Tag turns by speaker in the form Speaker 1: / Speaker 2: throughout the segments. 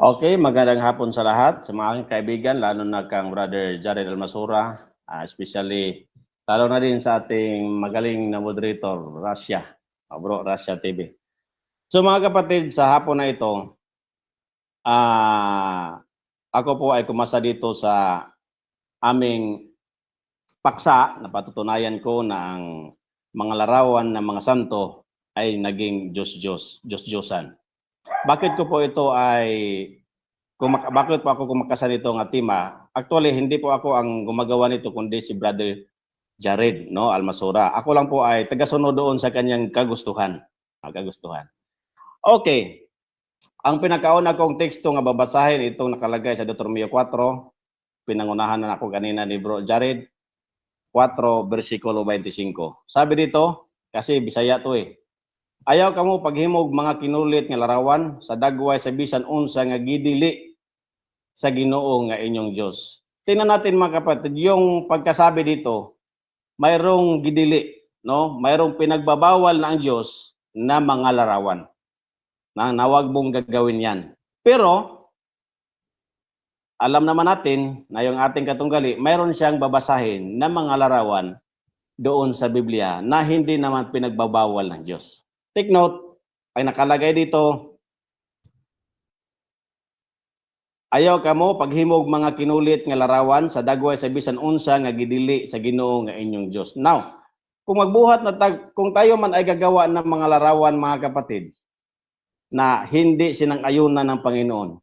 Speaker 1: Okay, magandang hapon sa lahat, sa mga aking kaibigan, lalo na kang Brother Jared Almasura, especially, lalo na din sa ating magaling na moderator, Russia, Bro, Russia TV. So mga kapatid, sa hapon na ito, ako po ay kumasa dito sa aming paksa na patutunayan ko na ang mga larawan ng mga santo ay naging Diyos-Diyosan. Bakit ko po ito ay bakit po ako kumakasa nito ng tema? Actually, hindi po ako ang gumagawa nito kundi si Brother Jared, no, Almasura. Ako lang po ay tagasunod doon sa kanyang kagustuhan. Okay. Ang pinakauna kong teksto nga babasahin itong nakalagay sa Deuteronomio 4, pinangunahan na ako kanina ni Bro Jared, 4 versikulo 25. Sabi dito, kasi Bisaya to eh. Ayaw kamo paghimog mga kinulit nga larawan sa dagway sa bisan unsa nga gidili sa Ginoo nga inyong Dios. Tingnan natin mga kapatid, yung pagkasabi dito, mayroong gidili, no? Mayroong pinagbabawal ng Diyos na mga larawan. Na nawag mong gagawin 'yan. Pero alam naman natin na yung ating katunggali, mayroon siyang babasahin na mga larawan doon sa Biblia na hindi naman pinagbabawal ng Diyos. Take note, ay nakalagay dito, ayaw kamo paghimog mga kinulit nga larawan sa dagway sa bisan unsa nga gidili sa Ginoo nga inyong Dios. Now, kung magbuhat na kung tayo man ay gagawa ng mga larawan mga kapatid na hindi sinang-ayunan ng Panginoon,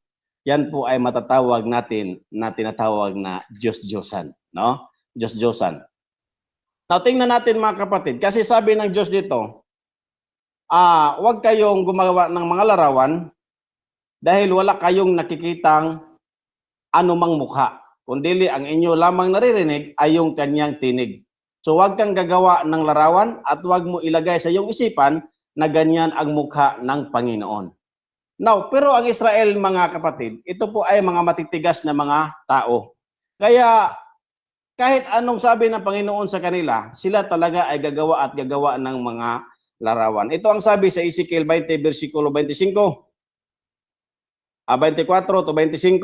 Speaker 1: yan po ay matatawag natin na tinatawag na Diyos-Diyosan, no? Diyos-Diyosan. Now, tingnan natin mga kapatid, kasi sabi ng Diyos dito, huwag kayong gumawa ng mga larawan dahil wala kayong nakikitang anumang mukha. Kundi ang inyo lamang naririnig ay yung kanyang tinig. So huwag kang gagawa ng larawan at huwag mo ilagay sa iyong isipan na ganyan ang mukha ng Panginoon. Now, pero ang Israel mga kapatid, ito po ay mga matitigas na mga tao. Kaya kahit anong sabi ng Panginoon sa kanila, sila talaga ay gagawa at gagawa ng mga larawan. Ito ang sabi sa Ezekiel 20 versikulo 25. 24 to 25.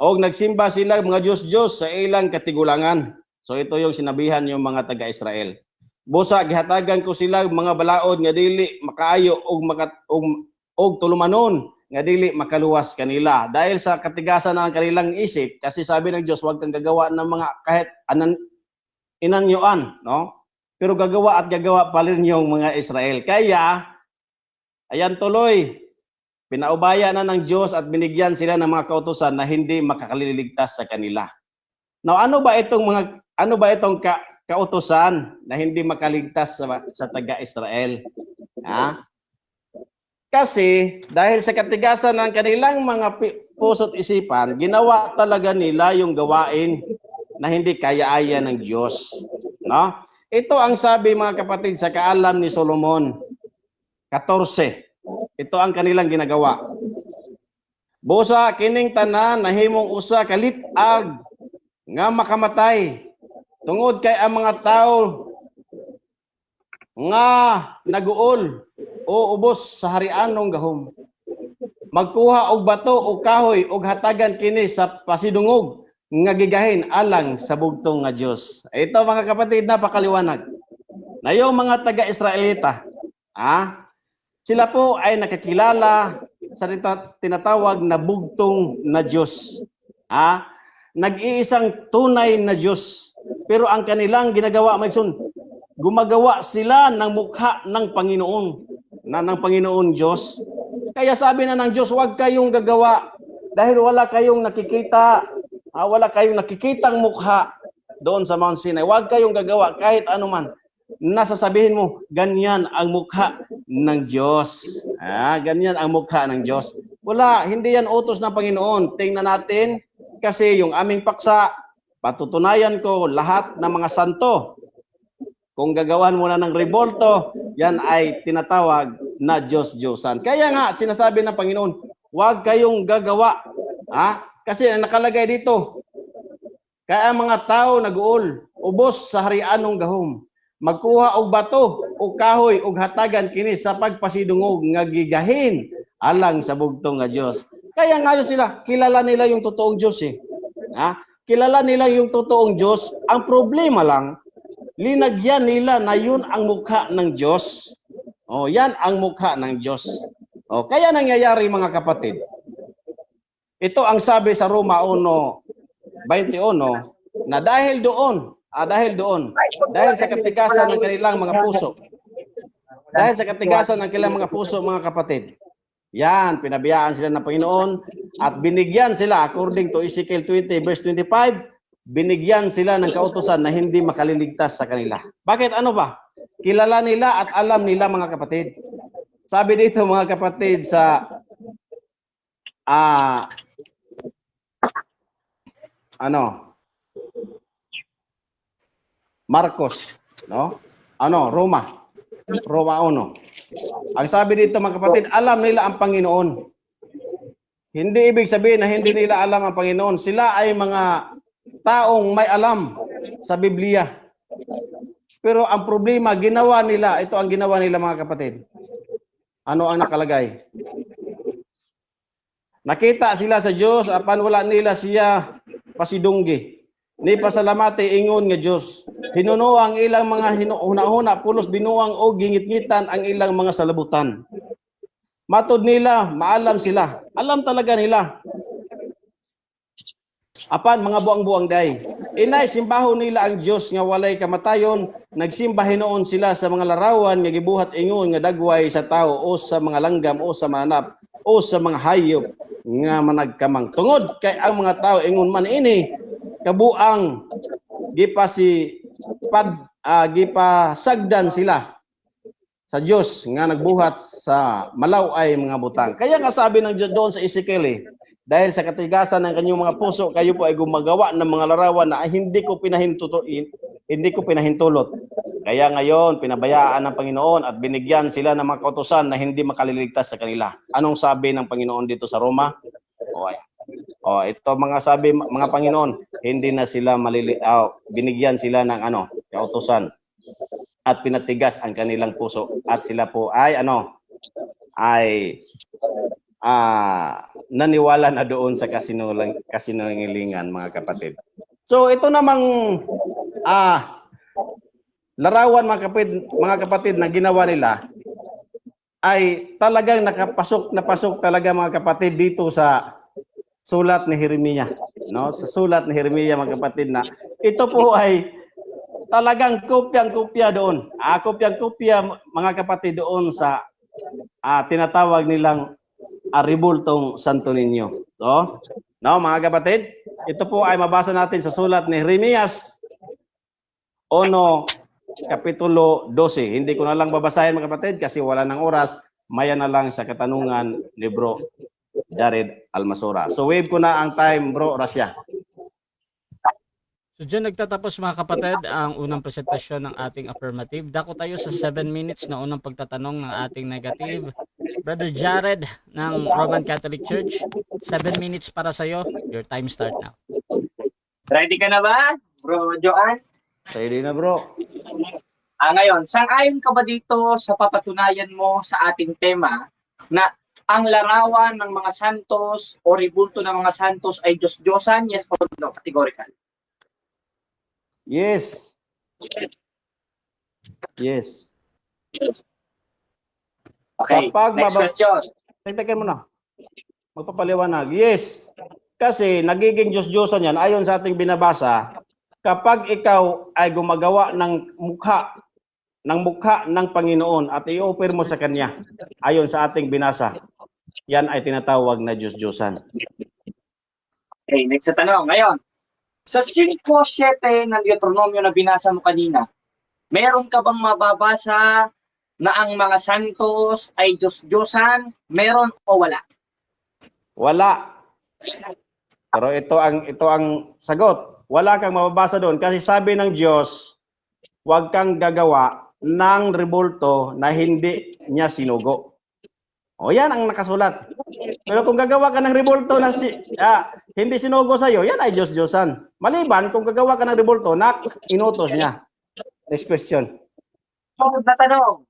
Speaker 1: Og nagsimba sila mga Diyos-Diyos sa ilang katigulangan. So ito yung sinabihan yung mga taga-Israel. Busa gihatagan ko sila mga balaod nga dili makaayo og tulumanon nga dili makaluwas kanila. Dahil sa katigasan ng kanilang isip, kasi sabi ng Diyos, huwag kang gagawa ng mga kahit inanyoan, no? Pero gagawa at gagawa pa rin yung mga Israel. Kaya, ayan tuloy, pinaubaya na ng Diyos at binigyan sila ng mga kautusan na hindi makakaliligtas sa kanila. Now, ano ba itong kautusan na hindi makaligtas sa taga-Israel? Kasi dahil sa katigasan ng kanilang mga puso't isipan, ginawa talaga nila yung gawain na hindi kaya-aya ng Diyos. No? Ito ang sabi mga kapatid sa kaalam ni Solomon 14. Ito ang kanilang ginagawa. Busa kining tanan nahimong usa ka litag nga makamatay tungod kay ang mga tao nga naguol o ubos sa harianong gahom. Magkuha og bato o kahoy og hatagan kini sa pasidungog nga gigahin alang sa bugtong nga Dios. Ito mga kapatid, napakaliwanag. Na yung mga taga-Israelita, sila po ay nakakilala sa tinatawag na bugtong na Diyos. Nag-iisang tunay na Diyos. Pero ang kanilang ginagawa, gumagawa sila ng mukha ng Panginoon, ng Panginoon Diyos. Kaya sabi na ng Diyos, huwag kayong gagawa dahil wala kayong nakikitang mukha doon sa Mount Sinai. Huwag kayong gagawa kahit anuman. Nasasabihin mo, ganyan ang mukha ng Diyos. Ganyan ang mukha ng Diyos. Wala, hindi yan utos ng Panginoon. Tingnan natin, kasi yung aming paksa, patutunayan ko lahat ng mga santo. Kung gagawan mo na ng rebolto, yan ay tinatawag na Diyos-Diyosan. Kaya nga, sinasabi ng Panginoon, huwag kayong gagawa. Kasi nakalagay dito, kaya ang mga tao nag-uol, ubos sa harianong gahom. Magkuha og bato o kahoy og hatagan kini sa pagpasidungog nga gigahin alang sa bugtong nga Dios. Kaya ngayon sila, kilala nila yung totoong Diyos eh. Ha? Kilala nila yung totoong Diyos. Ang problema lang, linagyan nila na yun ang mukha ng Diyos. O, yan ang mukha ng Diyos. O, kaya nangyayari mga kapatid. Ito ang sabi sa Roma 1:21 na dahil doon sa katigasan ng kanilang mga puso, dahil sa katigasan ng kanilang mga puso, mga kapatid, yan, pinabiyaan sila ng Panginoon at binigyan sila, according to Ezekiel 20 verse 25, binigyan sila ng kautusan na hindi makaliligtas sa kanila. Bakit? Ano ba? Kilala nila at alam nila, mga kapatid. Sabi dito, mga kapatid, sa Marcos, no? Roma 1. Ang sabi dito, mga kapatid, alam nila ang Panginoon. Hindi ibig sabihin na hindi nila alam ang Panginoon. Sila ay mga taong may alam sa Biblia. Pero ang problema, ginawa nila, ito ang ginawa nila, mga kapatid. Ano ang nakalagay? Nakita sila sa Diyos, apan wala nila siya pasidunggi. Ni pasalamati ingon nga Diyos. Hinuno ang ilang mga hunahuna, pulos binuang o gingit-ngitan ang ilang mga salabutan. Matod nila, maalam sila. Alam talaga nila. Apan mga buang-buang day. Inay simbaho nila ang Diyos nga walay kamatayon, nagsimba hinuon sila sa mga larawan nga gibuhat ingon nga dagway sa tao o sa mga langgam o sa mananap o sa mga hayop nga managkamang tungod kay ang mga tao ingon man ini kabuang gipasagdan sila sa Diyos nga nagbuhat sa malaw-ay mga butang. Kaya nga sabi ng Diyos doon sa Ezekiel, dahil sa katigasan ng kanyang mga puso, kayo po ay gumagawa ng mga larawan na hindi ko pinahintulot. Kaya ngayon, pinabayaan ng Panginoon at binigyan sila ng mga kautusan na hindi makaliligtas sa kanila. Anong sabi ng Panginoon dito sa Roma? Ito mga sabi, mga Panginoon, hindi na sila binigyan sila ng kautusan at pinatigas ang kanilang puso at sila po ay naniwala na doon sa kasinungalingan, mga kapatid. So ito namang larawan, mga kapatid na ginawa nila ay talagang napasok talaga, mga kapatid, dito sa sulat ni Jeremiah, no? Sa sulat ni Jeremiah, mga kapatid, na ito po ay talagang kopyang-kopya doon. Kopyang-kopya, mga kapatid, doon sa tinatawag nilang Rebultong Santo Niño. No, mga kapatid, ito po ay mabasa natin sa sulat ni Jeremiah 1, Kapitulo 12. Hindi ko na lang babasahin, mga kapatid, kasi wala ng oras. Maya na lang sa katanungan ni Bro Jared Almasora. So wave ko na ang time, Bro Rasya.
Speaker 2: So dyan nagtatapos, mga kapatid, ang unang presentasyon ng ating affirmative. Dako tayo sa 7 minutes na unang pagtatanong ng ating negative. Brother Jared ng Roman Catholic Church, 7 minutes para sa'yo. Your time start now.
Speaker 3: Ready ka na ba, Bro Joan?
Speaker 1: Ready na, bro.
Speaker 3: Ngayon, sang-ayon ka ba dito sa papatunayan mo sa ating tema na ang larawan ng mga santos o rebulto ng mga santos ay Diyos-Diyosan? Yes or no? Categorical.
Speaker 1: Yes. Yes.
Speaker 3: Okay, next question.
Speaker 1: Tagtagan mo na. Magpapaliwanag. Yes. Kasi nagiging Diyos-Diyosan yan, ayon sa ating binabasa, kapag ikaw ay gumagawa ng mukha ng Panginoon at i-offer mo sa Kanya, ayon sa ating binasa, yan ay tinatawag na Diyos-Diyosan.
Speaker 3: Okay, next na tanong. Ngayon, sa 5:7 ng Deuteronomio na binasa mo kanina, meron ka bang mababasa na ang mga santos ay Diyos-Diyosan? Meron o wala?
Speaker 1: Wala. Pero ito ang sagot. Wala kang mababasa doon kasi sabi ng Diyos, huwag kang gagawa ng rebulto na hindi niya sinugo. O yan ang nakasulat. Pero kung gagawa ka ng rebulto na hindi sinugo sa'yo, yan ay Diyos-Diyosan. Maliban kung gagawa ka ng rebulto na inutos niya. Next question.
Speaker 3: So, natanong.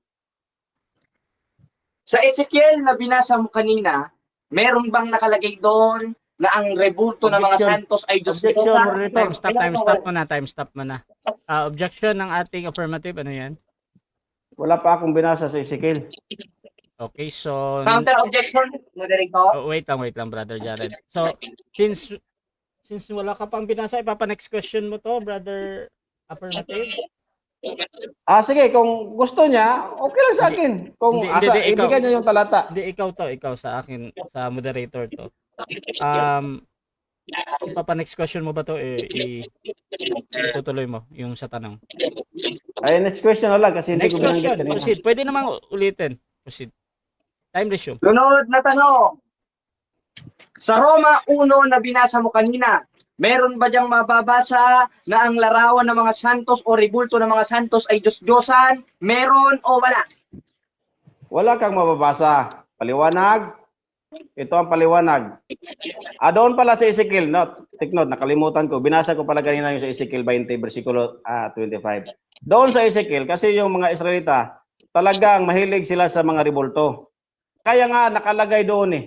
Speaker 3: Sa Ezekiel na binasa mo kanina, meron bang nakalagay doon na ang rebulto ng mga
Speaker 1: Objection.
Speaker 3: santos ay Diyos
Speaker 1: Objection,
Speaker 3: Diyosa?
Speaker 1: moderator.
Speaker 2: Time stop muna. Objection ng ating affirmative, ano yan?
Speaker 1: Wala pa akong binasa sa Ezekiel.
Speaker 2: Okay, so...
Speaker 3: Counter objection, moderator.
Speaker 2: Oh, wait lang, Brother Jared. So, since wala ka pang binasa, ipapa-next question mo to, Brother Affirmative.
Speaker 1: Sige, kung gusto niya, okay lang sa akin. Kung
Speaker 2: Hindi, ikaw.
Speaker 1: ibigay niya yung talata.
Speaker 2: Hindi, ikaw sa akin, sa moderator to. Ipapa-next question mo ba to? Itutuloy mo yung sa tanong.
Speaker 1: Ay, next question na lang kasi hindi
Speaker 2: Next
Speaker 1: ko binanggit
Speaker 2: question,
Speaker 1: kanina.
Speaker 2: proceed. Pwede namang ulitin. Proceed. Time resume.
Speaker 3: Sunod na tanong. Sa Roma 1 na binasa mo kanina, meron ba diyang mababasa na ang larawan ng mga santos o rebulto ng mga santos ay Diyos-Diyosan? Meron o wala?
Speaker 1: Wala kang mababasa. Paliwanag. Ito ang paliwanag. Doon pala sa Ezekiel, take note, nakalimutan ko. Binasa ko pala kanina yung sa Ezekiel 20, versikulo 25. Doon sa Ezekiel, kasi yung mga Israelita, talagang mahilig sila sa mga rebulto. Kaya nga nakalagay doon eh.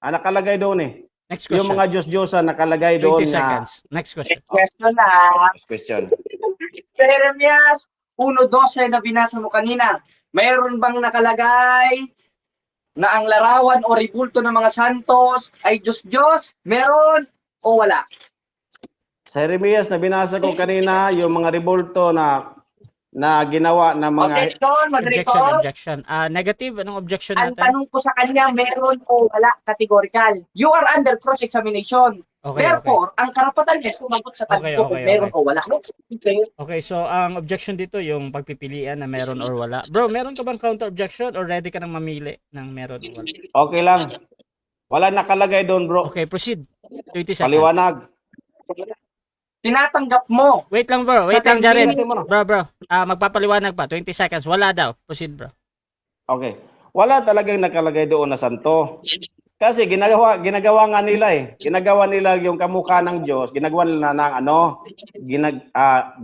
Speaker 1: Nakalagay doon eh.
Speaker 2: Next question.
Speaker 1: Yung mga Diyos-Diyosan nakalagay
Speaker 2: 20
Speaker 1: doon
Speaker 2: seconds. Next question.
Speaker 3: Question na.
Speaker 1: Next question.
Speaker 3: Jeremias 1:12 na binasa mo kanina, mayroon bang nakalagay na ang larawan o rebulto ng mga santos ay Diyos-Diyos? Meron o wala?
Speaker 1: Sa Jeremias na binasa ko kanina, yung mga rebulto na ginawa ng mga...
Speaker 3: Objection.
Speaker 2: Negative. Anong objection
Speaker 3: Ang
Speaker 2: natin?
Speaker 3: tanong ko sa kanya, meron o wala? Categorical. You are under cross-examination.
Speaker 2: Okay.
Speaker 3: Therefore, ang karapatan niya sumagot sa tanong ko kung meron o wala.
Speaker 2: Okay, so ang objection dito yung pagpipilian na meron or wala. Bro, meron ka bang counter objection or ready ka nang mamili ng meron o wala?
Speaker 1: Okay lang. Wala nakalagay doon, bro.
Speaker 2: Okay, proceed. 20 seconds.
Speaker 1: Paliwanag.
Speaker 3: Tinatanggap mo.
Speaker 2: Wait lang, bro.
Speaker 3: Sa
Speaker 2: Wait lang, Jared.
Speaker 1: tingin mo na.
Speaker 2: Bro. Magpapaliwanag pa. 20 seconds. Wala daw. Proceed, bro.
Speaker 1: Okay. Wala talagang nakalagay doon na santo. Kasi ginagawa nga nila eh. Ginagawa nila yung kamukha ng Diyos, ginagawa nila ng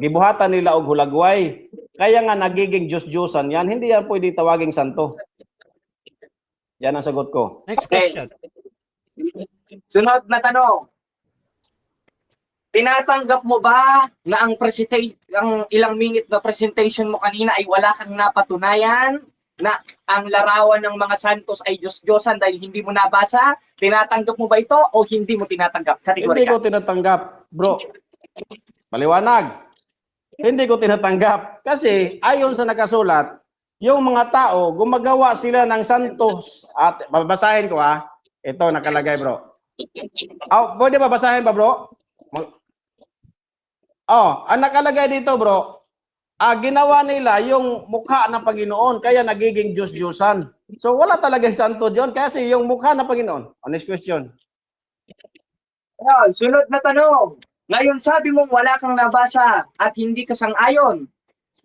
Speaker 1: gibuhatan nila og hulagway. Kaya nga nagiging Diyos-Diyosan yan, hindi yan pwede tawaging santo. Yan ang sagot ko.
Speaker 2: Next question.
Speaker 3: Sunod na tanong. Tinatanggap mo ba na ang ilang minute na presentation mo kanina ay wala kang napatunayan na ang larawan ng mga santos ay Diyos-Diyosan dahil hindi mo nabasa? Tinatanggap mo ba ito o hindi mo tinatanggap?
Speaker 1: Hindi ko tinatanggap, bro. Paliwanag. Hindi ko tinatanggap. Kasi ayon sa nakasulat, yung mga tao, gumagawa sila ng santos. At babasahin ko ha. Ito nakalagay, bro. Pwede babasahin ba, bro? Ang nakalagay dito, bro, ginawa nila yung mukha ng Panginoon, kaya nagiging Diyos-Diyosan. So, wala talagang santo Diyon, kasi yung mukha ng Panginoon. Next question.
Speaker 3: Sunod na tanong. Ngayon sabi mong wala kang nabasa at hindi ka sang-ayon.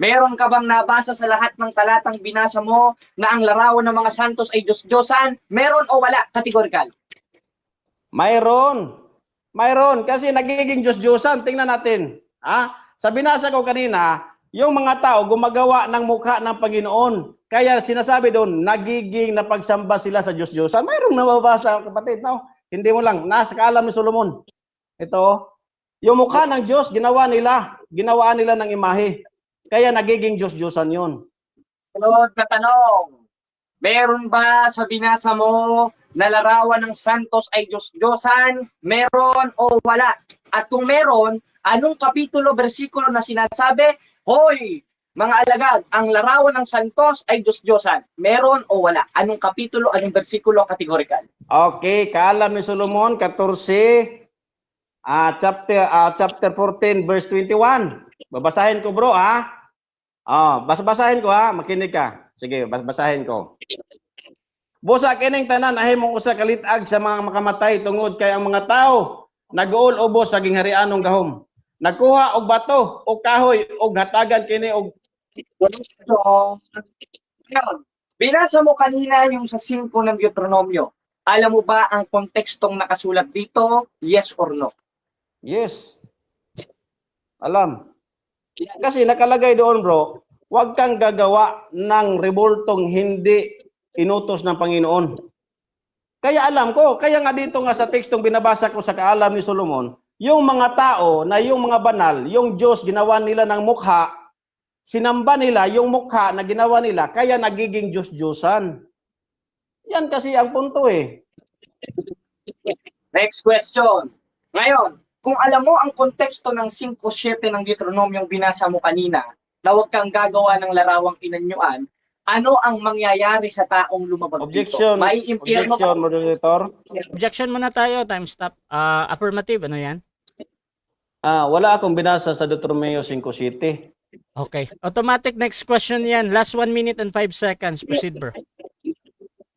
Speaker 3: Meron ka bang nabasa sa lahat ng talatang binasa mo na ang larawan ng mga santos ay Diyos-Diyosan? Meron o wala? Categorical.
Speaker 1: Mayroon. Kasi nagiging Diyos-Diyosan. Tingnan natin. Sa binasa ko kanina, yung mga tao gumagawa ng mukha ng Panginoon. Kaya sinasabi doon, nagiging napagsamba sila sa Diyos-Diyosan. Mayroong nababasa, kapatid. No? Hindi mo lang. Nasa kaalam ni Solomon. Ito, yung mukha ng Diyos, ginawaan nila ng imahe. Kaya nagiging Diyos-Diyosan yun.
Speaker 3: Sunod na tanong. Meron ba sa binasa mo na larawan ng santos ay Diyos-Diyosan? Meron o wala? At kung meron, anong kapitulo, bersikulo na sinasabi, hoy, mga alagad, ang larawan ng santos ay Diyos-Diyosan? Meron o wala? Anong kapitulo, anong bersikulo, categorical?
Speaker 1: Okay, kaalam ni Solomon, 14, chapter 14, verse 21. Babasahin ko, bro, basahin ko, makinig ka. Sige, basahin ko. Busa kining tanan ahimong usa ka litag sa mga makamatay tungod kay ang mga tao nag-uol ubos sa gingharianong gahom. Nagkuha og bato o kahoy og hatagan kini og
Speaker 3: binasa mo kanina yung sa 5 ng Deuteronomio. Alam mo ba ang kontekstong nakasulat dito? Yes or no?
Speaker 1: yes. Alam. Kasi nakalagay doon, bro, huwag kang gagawa ng rebultong hindi inutos ng Panginoon. Kaya alam ko, kaya nga dito nga sa tekstong binabasa ko sa Kaalam ni Solomon, yung mga tao na yung mga banal, yung Diyos ginawa nila ng mukha, sinamba nila yung mukha na ginawa nila, kaya nagiging Diyos-Diyosan. Yan kasi ang punto eh.
Speaker 3: Next question. Ngayon, kung alam mo ang konteksto ng 5:7 ng Deuteronomio yung binasa mo kanina, na huwag kang gagawa ng larawang inanyuan, ano ang mangyayari sa taong lumabag
Speaker 1: Objection,
Speaker 3: dito? May impyerno
Speaker 1: objection, moderator.
Speaker 2: Objection muna tayo, time stop. Affirmative, ano yan?
Speaker 1: Wala akong binasa sa Deuteronomio 5:7.
Speaker 2: Okay. Automatic next question yan. Last 1 minute and 5 seconds. Proceed, bro.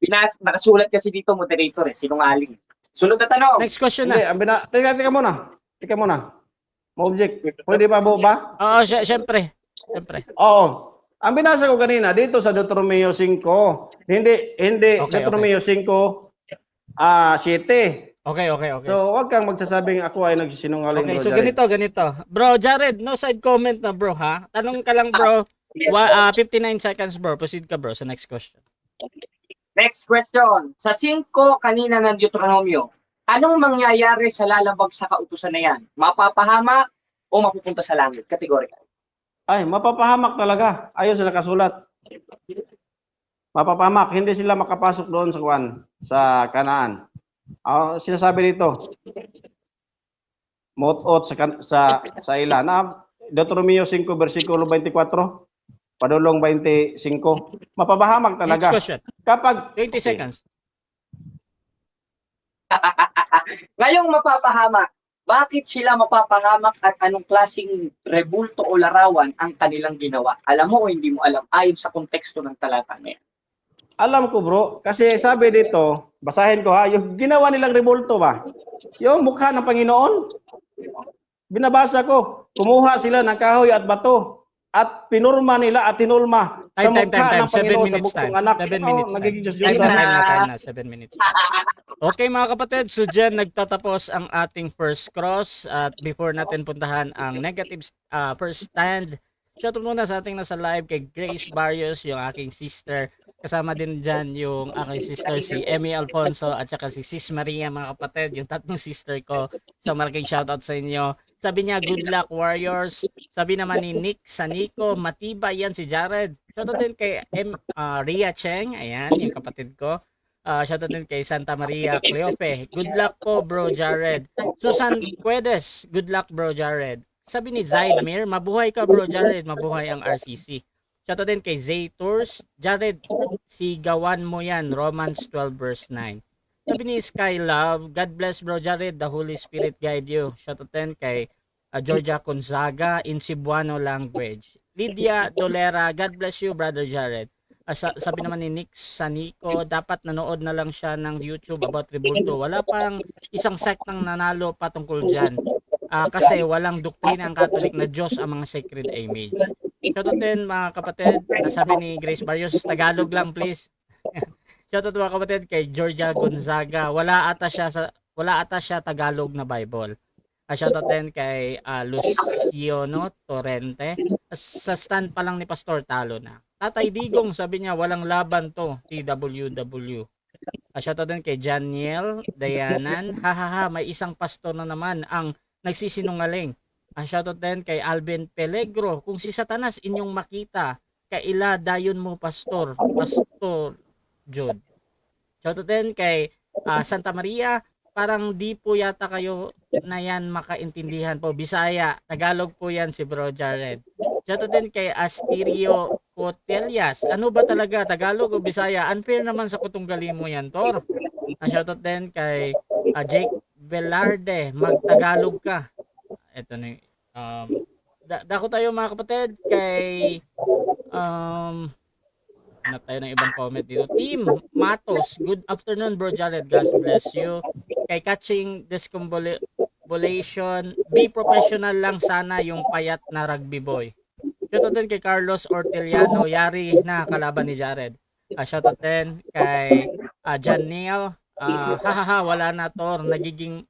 Speaker 3: Nakasulat kasi dito, moderator eh, sinungaling. Sunod na tanong.
Speaker 2: Next question
Speaker 1: Hindi,
Speaker 2: na.
Speaker 1: teka muna. Teka muna. Ma-object. Pwede ba ba?
Speaker 2: Oo, syempre. Syempre.
Speaker 1: Oo. Ang binasa ko kanina dito sa Deuteronomio 5. Hindi
Speaker 2: Okay,
Speaker 1: Deuteronomio 5 7.
Speaker 2: Okay.
Speaker 1: So, wag kang magsasabing ako ay nagsisinungaling,
Speaker 2: Okay,
Speaker 1: bro.
Speaker 2: so
Speaker 1: Jared.
Speaker 2: ganito. Bro, Jared, no side comment na, bro, ha? Tanong ka lang, bro. 59 seconds, bro. Proceed ka, bro, sa next question.
Speaker 3: Next question. Sa 5 kanina ng Deuteronomio, anong mangyayari sa lalabag sa kautusan na yan? Mapapahama o mapupunta sa langit? Categorical.
Speaker 1: Ay, mapapahamak talaga. Ayun sa nakasulat. Mapapahamak. Hindi sila makapasok doon sa Kanaan. Sinasabi dito. Mot-ot sa ila. Deuteronomio 5 versikulo 24. Padulong 25. Mapapahamak
Speaker 2: Next
Speaker 1: talaga.
Speaker 2: question.
Speaker 1: Kapag
Speaker 2: 20 seconds.
Speaker 3: Ngayong mapapahamak, bakit sila mapapahamak at anong klaseng rebulto o larawan ang kanilang ginawa? Alam mo o hindi mo alam ayon sa konteksto ng talata na yan?
Speaker 1: alam ko, bro, kasi sabi dito, basahin ko ha, yung ginawa nilang rebulto ba? Yung mukha ng Panginoon. Binabasa ko, kumuha sila ng kahoy at bato at pinurma nila at tinulma sa
Speaker 2: Time.
Speaker 1: mukha ng
Speaker 2: 7
Speaker 1: Panginoon sa
Speaker 2: minutes
Speaker 1: buktong
Speaker 2: time.
Speaker 1: anak.
Speaker 2: 7 minutes time.
Speaker 1: Nagiging Diyos
Speaker 2: Time
Speaker 1: Diyosan.
Speaker 2: na. 7 minutes. Okay, mga kapatid, so dyan nagtatapos ang ating first cross at before natin puntahan ang negative first stand, shoutout muna sa ating nasa live kay Grace Barrios, yung aking sister. Kasama din dyan yung aking sister si Emmy Alfonso at saka si Sis Maria, mga kapatid, yung tatlong sister ko. So malaking shoutout sa inyo. Sabi niya, good luck Warriors. Sabi naman ni Nick Sanico, matibay yan si Jared. Shoutout din kay Ria Cheng, ayan, yung kapatid ko. Shoutout din kay Santa Maria Cleofe. Good luck po, bro Jared. Susan Cuedes, good luck, bro Jared. Sabi ni Zaidmir, mabuhay ka, bro Jared. Mabuhay ang RCC. Shoutout din kay Zay Tours. Jared, sigawan mo yan. Romans 12 verse 9. Sabi ni Sky Love, God bless, bro Jared. The Holy Spirit guide you. Shoutout din kay Georgia Gonzaga in Cebuano language. Lydia Dolera, God bless you, brother Jared. Sabi naman ni Nick Sanico, dapat nanood na lang siya ng YouTube about Rebulto. Wala pang isang sektang nanalo patungkol dyan. Kasi walang doktrina ang Catholic na Diyos ang mga sacred image. Shoutout din mga kapatid, sabi ni Grace Barrios, Tagalog lang please. Shoutout mga kapatid kay Georgia Gonzaga, wala ata siya Tagalog na Bible. Shoutout din kay Luciano Torrente. Sa stand pa lang ni Pastor talo na. Tatay Digong sabi niya walang laban to, TWW. Shoutout din kay Janiel Dayanan. Hahaha, may isang pastor na naman ang nagsisinungaling. Shoutout din kay Alvin Pelegro. Kung si Satanas inyong makita, kaila dayon mo pastor Jude. Shoutout din kay Santa Maria. Parang di po yata kayo na yan makaintindihan po. Bisaya, Tagalog po yan si Bro Jared. Shoutout din kay Asterio Cotelias. Ano ba talaga, Tagalog o Bisaya? Unfair naman sa kutunggali mo yan, Tor. Shoutout din kay Jake Velarde. Mag-Tagalog ka. Ito na dako tayo mga kapatid kay na tayo ng ibang comment dito. Team Matos, good afternoon bro Jared, God bless you. Kay Catching Discombobulation, be professional lang sana yung payat na rugby boy. Shoutout din kay Carlos Orteliano, yari na kalaban ni Jared. Shoutout din kay Janelle, hahaha wala na Tor, nagiging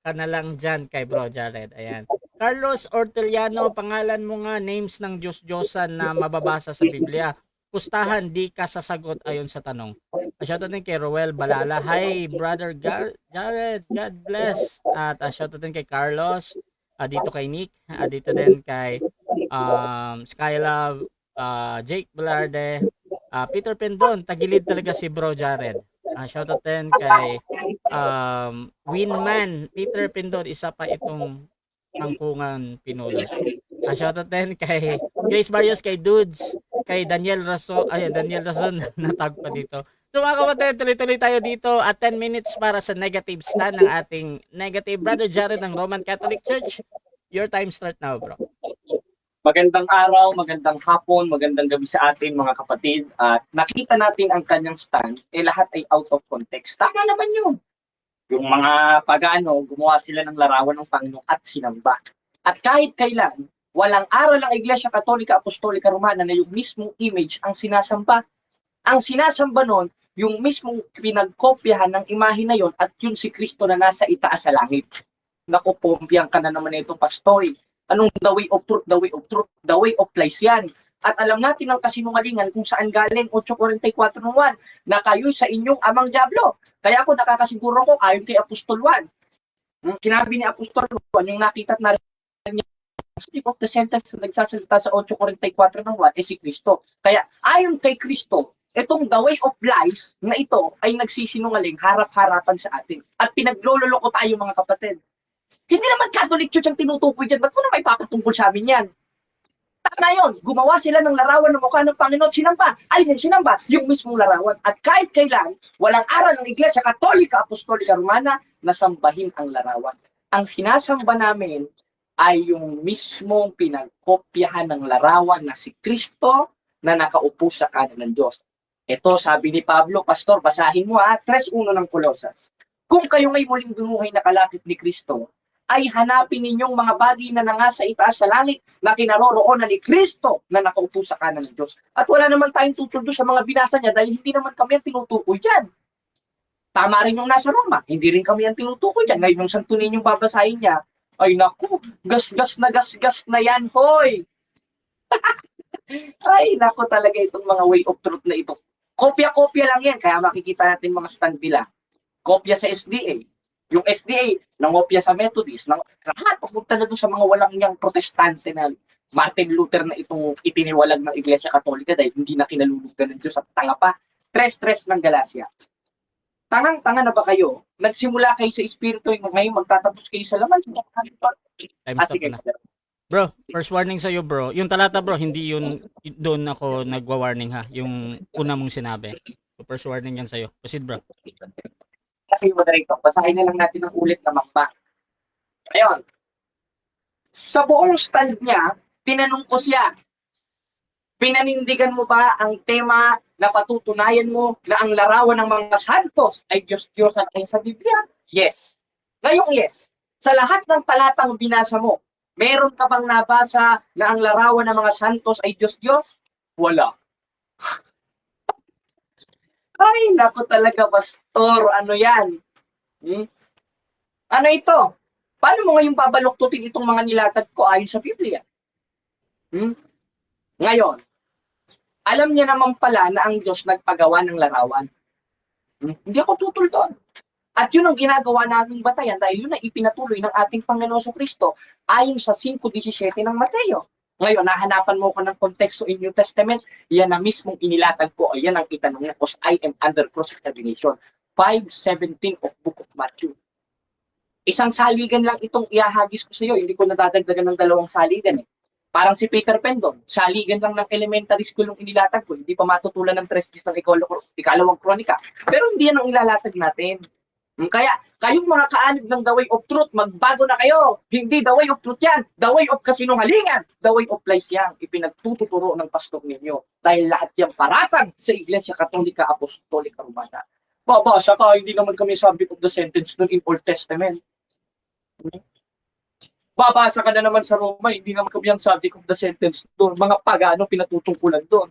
Speaker 2: ka na lang dyan kay Bro Jared. Ayan. Carlos Orteliano, pangalan mo nga names ng Diyos-Diyosan na mababasa sa Biblia. Pustahan, di ka sasagot ayon sa tanong. Shoutout din kay Roel Balala. Hi, brother Jared. God bless. At shoutout din kay Carlos. Dito kay Nick. Dito din kay Skylove. Jake Velarde. Peter Pendon. Tagilid talaga si Bro Jared. Shoutout din kay Winman. Peter Pendon. Isa pa itong angkungan Pinolo. Shoutout din kay Grace Barrios, kay Dudes, kay Daniel Rason, Daniel Rason natag pa dito. So mga kapatid, tuloy-tuloy tayo dito at 10 minutes para sa negative stand ng ating negative Brother Jared ng Roman Catholic Church. Your time start now, bro.
Speaker 3: Magandang araw, magandang hapon, magandang gabi sa atin mga kapatid. At nakita natin ang kanyang stand, lahat ay out of context. Tama naman yun. Yung mga pagano, gumawa sila ng larawan ng Panginoon at sinamba. At kahit kailan, walang aral ang Iglesia Katolika Apostolika Romana na yung mismong image ang sinasamba. Ang sinasamba nun, yung mismong pinagkopyahan ng imahe na yon at yun si Kristo na nasa itaas sa langit. Naku, pompiang ka na naman na itong pastoy. Anong the way of truth, the way of truth, the way of lies yan. At alam natin ang kasinungalingan kung saan galing 8:44 ng 1 na kayo sa inyong amang diablo. Kaya ako nakakasiguro ko ayon kay Apostol Juan. Sinabi ni Apostol Juan, yung nakita at narinig niya of the sentence na nagsasalita sa 8:44 ng 1 si Kristo. Kaya ayon kay Kristo, itong the way of lies na ito ay nagsisinungaling harap-harapan sa atin. At pinaglololoko tayo mga kapatid. Hindi naman Catholic Church ang tinutukoy dyan. Ba't mo na may papatungkol sa amin yan? Tama yun. Gumawa sila ng larawan ng mukha ng Panginoon. Sinamba. Alin yung sinamba? Yung mismong larawan. At kahit kailan, walang aral ng Iglesia Katolika Apostolika Romana na sambahin ang larawan. Ang sinasamba namin ay yung mismong pinagkopyahan ng larawan na si Kristo na nakaupo sa kanan ng Diyos. Ito, sabi ni Pablo, Pastor, basahin mo 3:1 ng Colosas. Kung kayo ngay muling binuhay na kalakip ni Kristo, ay hanapin ninyong mga bagay na nangasa itaas sa langit na kinaroroonan ni Kristo na nakaupo sa kanan ng Diyos. At wala naman tayong tutuldo sa mga binasa niya dahil hindi naman kami ang tinutukoy dyan. Tama rin yung nasa Roma, hindi rin kami ang tinutukoy dyan. Ngayon yung Santo Niñong babasahin niya, ay naku, gas-gas na yan, hoy! Ay naku talaga itong mga way of truth na ito. Kopya-kopya lang yan, kaya makikita natin mga stand nila. Kopya sa SDA. Yung SDA, nangopya sa Methodist. Lahat, papunta na doon sa mga walang niyang protestante na Martin Luther na itong itiniwalag ng Iglesia Katolika dahil hindi na kinalulugdan ng Diyos at tanga pa. Tres ng Galacia. Tangang-tanga na ba kayo? Nagsimula kayo sa Espiritu, ngayon magtatapos kayo sa laman.
Speaker 2: Time stop na. Bro, first warning sa iyo, bro. Yung talata, bro, hindi yun doon ako nagwa-warning ha. Yung una mong sinabi. So, first warning yan sa iyo. Proceed, bro.
Speaker 3: Kasi moderator, basahin na lang natin ng ulit na mapa. Ayun. Sa buong stand niya, tinanong ko siya, pinanindigan mo ba ang tema na patutunayan mo na ang larawan ng mga santos ay Diyos-Diyos at ay sa Biblia? Yes. Ngayong yes. Sa lahat ng talatang binasa mo, meron ka bang nabasa na ang larawan ng mga santos ay Diyos-Diyos? Wala. Ay, naku talaga, Pastor. Ano yan? Ano ito? Paano mo ngayon babaluktutin itong mga nilatag ko ayon sa Biblia? Ngayon, alam niya naman pala na ang Diyos nagpagawa ng larawan. Hindi ako tutol doon. At yun ang ginagawa naming batayan dahil yun ang ipinatuloy ng ating Panginoon sa Kristo ayon sa 5:17 ng Mateo. Ngayon, nahanapan mo ko ng konteksto in New Testament, yan na mismong inilatag ko, o yan ang itanong niya, because I am under cross-examination. 5:17 of Book of Matthew. Isang saligan lang itong iahagis ko sa iyo, hindi ko nadadagdagan ng 2 saligan eh. Parang si Peter Pendon, saligan lang ng elementary school yung inilatag ko, hindi pa matutulan ng 3 ng ikalawang kronika. Pero hindi yan ang ilalatag natin. Kaya, kayong mga kaanib ng the way of truth, magbago na kayo. Hindi the way of truth yan. The way of kasinungalingan. The way of lies yan. Ipinagtuturo ng pastor ninyo. Dahil lahat yan paratang sa Iglesia Katolika Apostolika Romana. Babasa ka, hindi naman kami subject of the sentence doon in Old Testament. Babasa ka na naman sa Roma, hindi naman kami ang subject of the sentence doon. Mga pagano pinatutungkulan doon.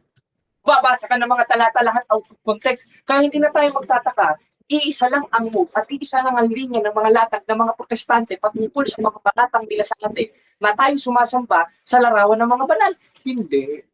Speaker 3: Babasa ka ng mga talata lahat out of context. Kaya hindi na tayo magtataka. Iisa lang ang move at iisa lang ang linya ng mga latag ng mga protestante patungkol sa mga palatang nila sa atin na tayo sumasamba sa larawan ng mga banal. Hindi.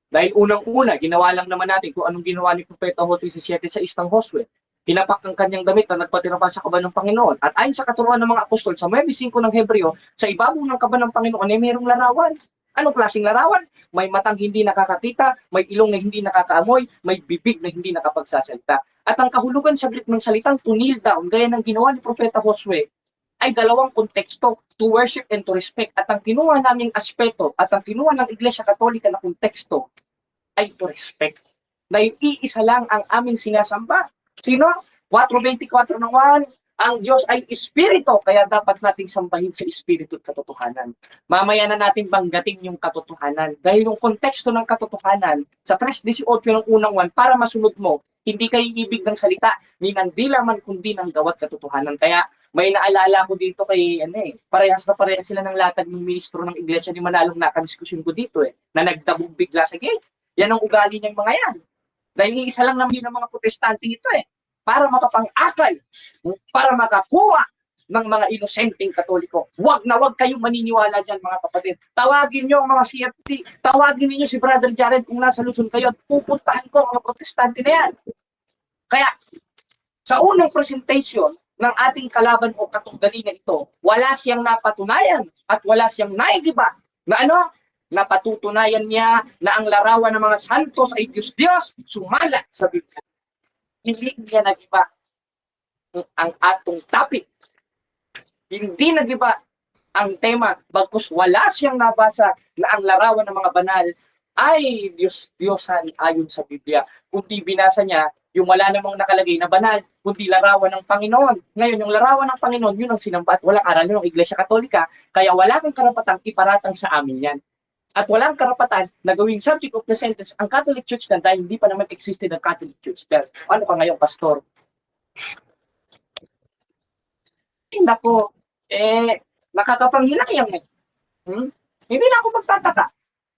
Speaker 3: Dahil unang-una, ginawa lang naman natin kung anong ginawa ni Propeta Josue sa 7:6 ng Josue. Hinapak ang kanyang damit na nagpatira pa sa kaban ng Panginoon. At ayon sa katuruan ng mga apostol, sa 9:5 ng Hebreo, sa ibabaw ng kaban ng Panginoon ay mayroong larawan. Anong klaseng larawan? May matang hindi nakakakita, may ilong na hindi nakakaamoy, may bibig na hindi nakapagsasalita. At ang kahulugan saglit ng salitang to kneel down, gaya ng ginawa ni Propeta Josue, ay dalawang konteksto, to worship and to respect. At ang kinuha naming aspeto at ang kinuha ng Iglesia Katolika na konteksto ay to respect. Dahil iisa lang ang aming sinasamba. Sino? 4:24 ng 1, ang Diyos ay Espiritu, kaya dapat nating sambahin sa Espiritu at katotohanan. Mamaya na natin banggatin yung katotohanan. Dahil yung konteksto ng katotohanan, sa 3:18 ng unang 1, para masunod mo, hindi kayo ibig ng salita, ni ng dilaman kundi ng gawat katotohanan. Kaya may naalala ko dito kay, parehas na parehas sila ng latag ng ministro ng Iglesia ni Manalong nakadiskusyon ko dito na nagdabog bigla sa gate. Yan ang ugali niyang mga yan. Dahil isa lang naman ng mga protestante ito para makapang-akay, para makakuha ng mga inosenteng Katoliko. Huwag na huwag kayong maniniwala dyan mga kapatid. Tawagin niyo ang mga CFT, tawagin niyo si Brother Jared kung nasa Luzon kayo at pupuntahan ko ang mga protestante na yan. Kaya, sa unang presentation ng ating kalaban o katunggali na ito, wala siyang napatunayan at wala siyang naigiba na napatutunayan niya na ang larawan ng mga santos ay Diyos-Diyos, sumala sa Biblia. Hindi niya nagiba ang atong topic. Hindi nagiba ang tema, bagkus wala siyang nabasa na ang larawan ng mga banal ay Diyos-Diyosan ayon sa Biblia. Kundi binasa niya yung wala namang nakalagay na banal, kundi larawan ng Panginoon. Ngayon, yung larawan ng Panginoon, yun ang sinamba at walang aral ng Iglesia Katolika, kaya wala kang karapatang iparatang sa amin yan. At walang karapatan na gawing subject of the sentence ang Catholic Church na dahil hindi pa naman existed ang Catholic Church. Pero ano ka ngayon, pastor? Nako, nakakapanghinayang Hindi na ako magtataka,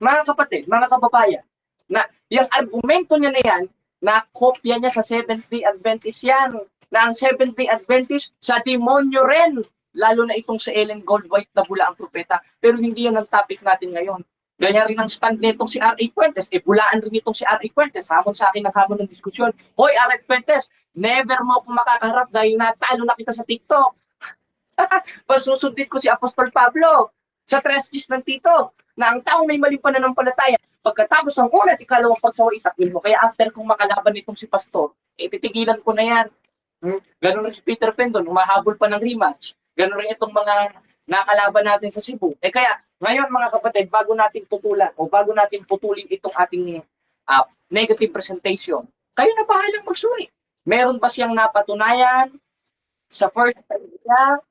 Speaker 3: mga kapatid, mga kababayan, na yung argumento niya na yan, na kopya niya sa Seventh-day Adventist yan, na ang Seventh-day Adventist sa demonyo rin, lalo na itong si Ellen Goldwhite na bula ang propeta, pero hindi yan ang topic natin ngayon. Ganyan rin ang stand nitong si R.A. Fuentes. Bulaan rin itong si R.A. Fuentes. Hamon sa akin ng hamon ng diskusyon. Hoy, R.A. Fuentes, never mo akong makakaharap dahil natalo na kita sa TikTok. Pasusundin ko si Apostol Pablo sa 3:10 ng Tito na ang taong may maling pananampalataya pagkatapos ng una at ikalawang pagsawa itakwil mo. Kaya after kung makalaban nitong si Pastor, titigilan ko na yan. Ganun rin si Peter Pendon, umahabol pa ng rematch. Ganun rin itong mga nakalaban natin sa Cebu. Kaya ngayon mga kapatid, bago natin putulan o bago natin putulin itong ating negative presentation, kayo na bahalang magsuri. Meron ba siyang napatunayan sa first niya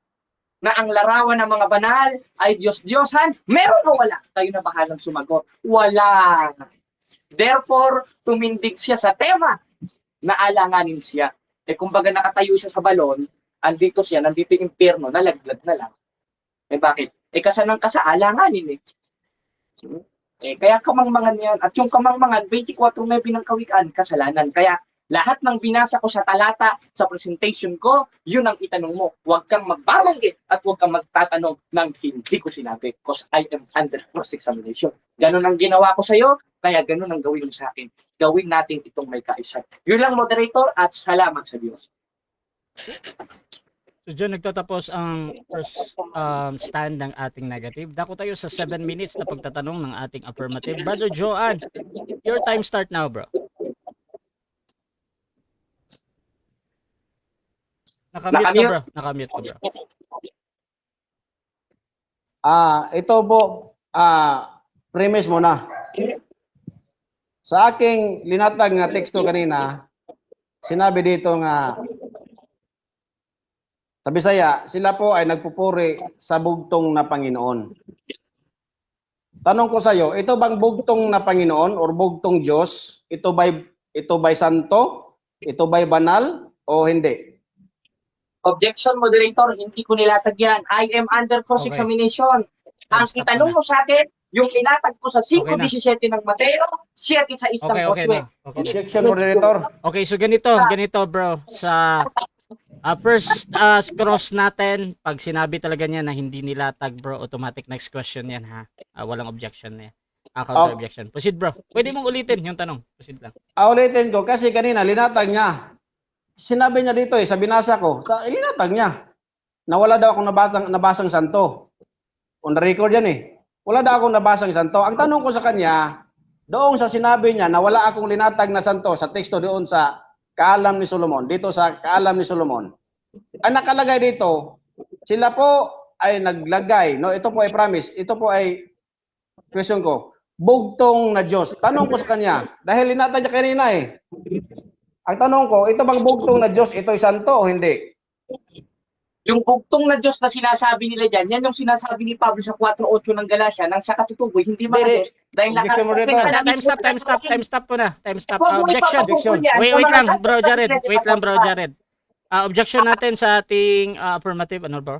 Speaker 3: na ang larawan ng mga banal ay Diyos-Diyosan? Meron o wala? Kayo na bahalang sumagot. Wala. Therefore, tumindig siya sa tema na alanganin siya. Kumbaga nakatayo siya sa balon, andito siya, nandito yung impyerno, nalaglag na lang. Bakit? Kasa alanganin kaya kamangmangan yan. At yung kamangmangan, 24 may binangkawian, kasalanan. Kaya lahat ng binasa ko sa talata, sa presentation ko, yun ang itanong mo. Huwag kang magbabanggit at huwag kang magtatanong ng hindi ko sinabi because I am under cross-examination. Ganun ang ginawa ko sa'yo, kaya ganun ang gawin mo sa akin. Gawin natin itong may kaisa. Yun lang, moderator, at salamat sa Diyos.
Speaker 2: So dyan nagtatapos ang first stand ng ating negative. Dako tayo sa 7 minutes na pagtatanong ng ating affirmative. Brother Joan, your time start now, bro. Nakamute ka, bro. Nakamute ka, bro.
Speaker 1: Ito po, premise muna. Sa aking linatag na teksto kanina, sinabi dito nga, sa Bisaya, sila po ay nagpupuri sa bugtong na Panginoon. Tanong ko sa iyo, ito bang bugtong na Panginoon or bugtong Diyos? Ito ba'y santo? Ito ba'y banal? O hindi?
Speaker 3: Objection, moderator, hindi ko nilatag yan. I am under cross-examination. Ang itanong mo sa akin, yung nilatag ko sa 5:17 ng Mateo, 7:6 ng Josue.
Speaker 1: Objection, moderator.
Speaker 2: Okay, so ganito bro. Sa first cross natin, pag sinabi talaga niya na hindi nilatag, bro, automatic next question yan, ha? Walang objection na yan. counter objection. Proceed bro. Pwede mong ulitin yung tanong. Proceed lang.
Speaker 1: Ulitin ko kasi kanina linatag niya. Sinabi niya dito sa binasa ko, linatag niya. Na wala daw akong nabasang santo. On the record yan Wala daw akong nabasang santo. Ang tanong ko sa kanya, doon sa sinabi niya na wala akong linatag na santo sa teksto doon sa Kaalam ni Solomon, dito sa Kaalam ni Solomon. Ang nakalagay dito, sila po ay naglagay, ito po ay promise, ito po ay question ko, bugtong na Diyos. Tanong ko sa kanya, dahil linatag niya kanina Ang tanong ko, ito bang bugtong na Diyos, ito ay santo o hindi?
Speaker 3: Yung bugtong na Diyos na sinasabi nila dyan, yan yung sinasabi ni Pablo sa 4:8 ng Galacia, nang sa katutuboy, hindi mga Diyos. Dahil
Speaker 1: Objection mo rito.
Speaker 2: Time stop po na. Time stop. Objection. Wait lang, bro Jared. Wait lang, bro Jared. Objection natin sa ating affirmative, ano bro?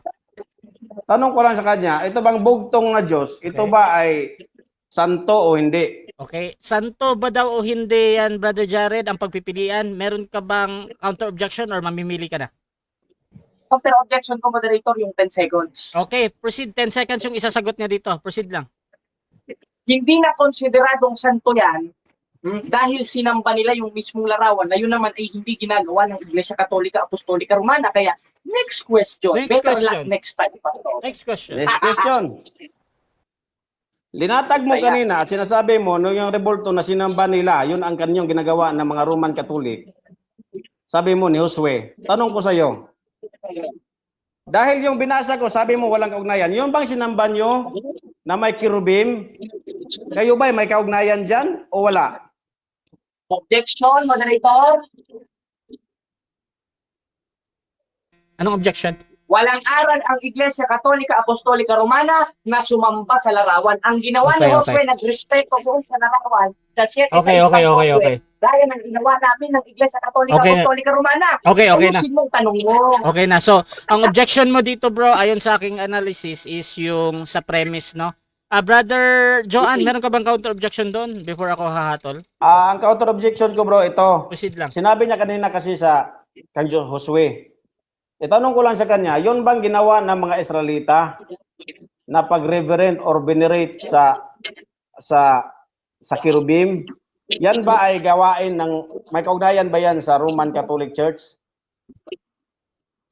Speaker 1: Tanong ko lang sa kanya, ito bang bugtong na Diyos, ito ba ay santo o hindi?
Speaker 2: Okay. Santo ba daw o hindi yan, brother Jared, ang pagpipilian? Meron ka bang counter objection or mamimili ka na?
Speaker 3: Counter objection ko, moderator, yung 10 seconds.
Speaker 2: Okay, proceed. 10 seconds yung isasagot niya dito. Proceed lang.
Speaker 3: Hindi na konsideradong santo yan dahil sinamba nila yung mismong larawan na yun naman ay hindi ginagawa ng Iglesia Katolika Apostolika Romana. Kaya, next question.
Speaker 2: Next
Speaker 3: Better
Speaker 2: question.
Speaker 3: luck next time pa to.
Speaker 2: Next question.
Speaker 1: Next question. Linatag mo kanina at sinasabi mo nung yung rebulto na sinamba nila, yun ang kanyang ginagawa ng mga Roman Catholic. Sabi mo ni Josue, tanong ko sa iyo, dahil yung binasa ko, sabi mo walang kaugnayan, yun bang sinamba nyo na may kirubim? Kayo ba may kaugnayan dyan o wala?
Speaker 3: Objection, moderator.
Speaker 2: Anong objection?
Speaker 3: Walang aral ang Iglesia Katolika Apostolika Romana na sumamba sa larawan. Ang ginawa ni
Speaker 2: Okay,
Speaker 3: Josue, nagrespeto doon sa larawan.
Speaker 2: Okay.
Speaker 3: Dahil ang ginawa namin ng Iglesia Katolika
Speaker 2: Okay.
Speaker 3: Apostolika Romana.
Speaker 2: Okay na.
Speaker 3: Ayusin mo ang tanong mo.
Speaker 2: Okay na. So, ang objection mo dito, bro, ayon sa aking analysis is yung sa premise, no? Brother Joan, meron ka bang counter objection doon before ako hahatol?
Speaker 1: Ang counter objection ko bro, ito.
Speaker 2: Proceed lang.
Speaker 1: Sinabi niya kanina kasi sa kang Josue. Itanong ko lang sa kanya, yun bang ginawa ng mga Israelita na pag-reverend or venerate sa kirubim? Yan ba ay gawain ng may kaugnayan ba yan sa Roman Catholic Church?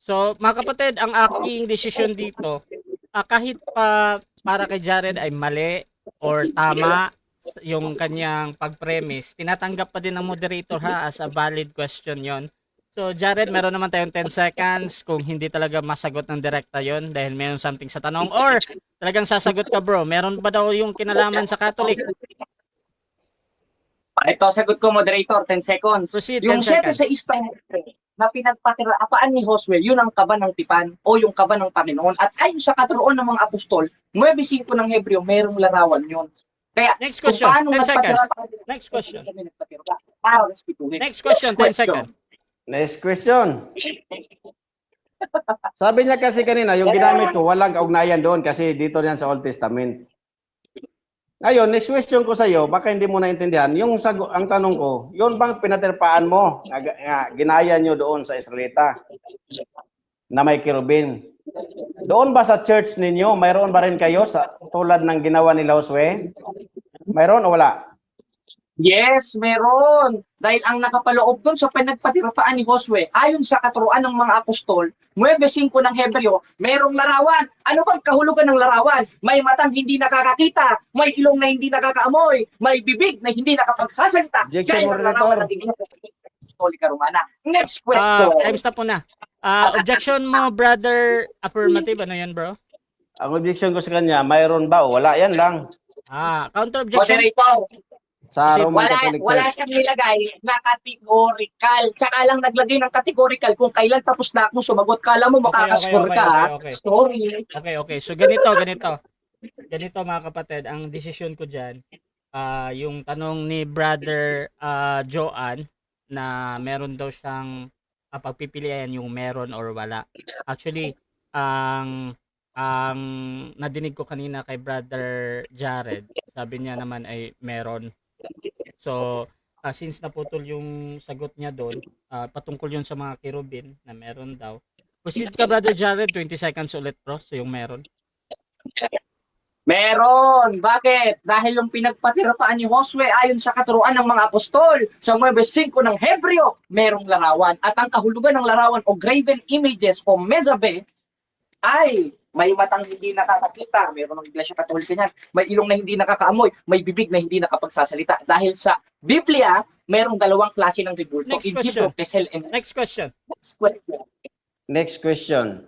Speaker 2: So, mga kapatid, ang aking desisyon dito, kahit pa para kay Jared ay mali or tama yung kanyang pag-premise, tinatanggap pa din ng moderator as a valid question yon. So, Jared, meron naman tayong 10 seconds kung hindi talaga masagot ng direkta yon dahil meron something sa tanong or talagang sasagot ka, bro. Meron ba daw yung kinalaman sa Catholic?
Speaker 3: Ito, sagot ko, moderator, 10 seconds.
Speaker 2: Proceed,
Speaker 3: Yung
Speaker 2: 10 seconds.
Speaker 3: 7 sa Ispan na pinagpatirapaan ni Josue, yun ang kaba ng tipan o yung kaba ng Panginoon. At ayon sa katuroon ng mga apostol, 9:5 ng Hebreo, merong larawan yun. Kaya,
Speaker 2: Next question, 10 seconds. Next question.
Speaker 3: Para respetuhin.
Speaker 2: Next question, 10 seconds.
Speaker 1: Next question. Sabi niya kasi kanina, yung ginamit ko, walang kaugnayan doon kasi dito yan sa Old Testament. Ngayon, next question ko sa iyo, baka hindi mo naintindihan, ang tanong ko, yun bang pinatirpaan mo, ginaya nyo doon sa Israelita, na may kirubin? Doon ba sa church ninyo, mayroon ba rin kayo tulad ng ginawa ni Josue? Mayroon o wala?
Speaker 3: Yes, meron. Dahil ang nakapaloob doon sa pinagpatirapaan ni Josue, ayon sa katuruan ng mga apostol, 9:5 ng Hebreo, merong larawan. Ano bang kahulugan ng larawan? May matang hindi nakakakita, may ilong na hindi nakakaamoy, may bibig na hindi nakapagsasalita.
Speaker 1: Objection,
Speaker 3: Gaya ng larawan ng Iglesia Apostolika Romana. Next question.
Speaker 2: Time stop po na. Objection mo, brother, affirmative. Ano yan, bro?
Speaker 1: Ang objection ko sa kanya, mayroon ba o wala? Yan lang.
Speaker 2: Counter objection.
Speaker 3: Moderator,
Speaker 1: Sa Roman Catholic
Speaker 3: wala
Speaker 1: Church.
Speaker 3: siyang nilagay na categorical. Tsaka lang naglagay ng categorical kung kailan tapos na akong sumagot. Kala mo makakascore ka.
Speaker 2: Okay.
Speaker 3: Sorry.
Speaker 2: Okay. So, ganito. Ganito, mga kapatid. Ang decision ko dyan, yung tanong ni brother Joan, na meron daw siyang pagpipilian yung meron or wala. Actually, ang nadinig ko kanina kay brother Jared, sabi niya naman ay meron. So, since naputol yung sagot niya doon, patungkol yun sa mga kirubin na meron daw. Proceed ka, brother Jared, 20 seconds ulit, bro. So, yung meron.
Speaker 3: Meron. Bakit? Dahil yung pinagpatirapaan ni Josue ayon sa katuruan ng mga apostol sa Huwebes 5 ng Hebreo, merong larawan. At ang kahulugan ng larawan o graven images o mezabe ay may matang hindi nakakakita. Meron ng Iglesia Katolika niyan. May ilong na hindi nakakaamoy. May bibig na hindi nakapagsasalita. Dahil sa Biblia, merong dalawang klase ng rebulto.
Speaker 2: Next
Speaker 3: Egypto, Pesel, and
Speaker 2: Next question.
Speaker 3: next question.
Speaker 1: Next question.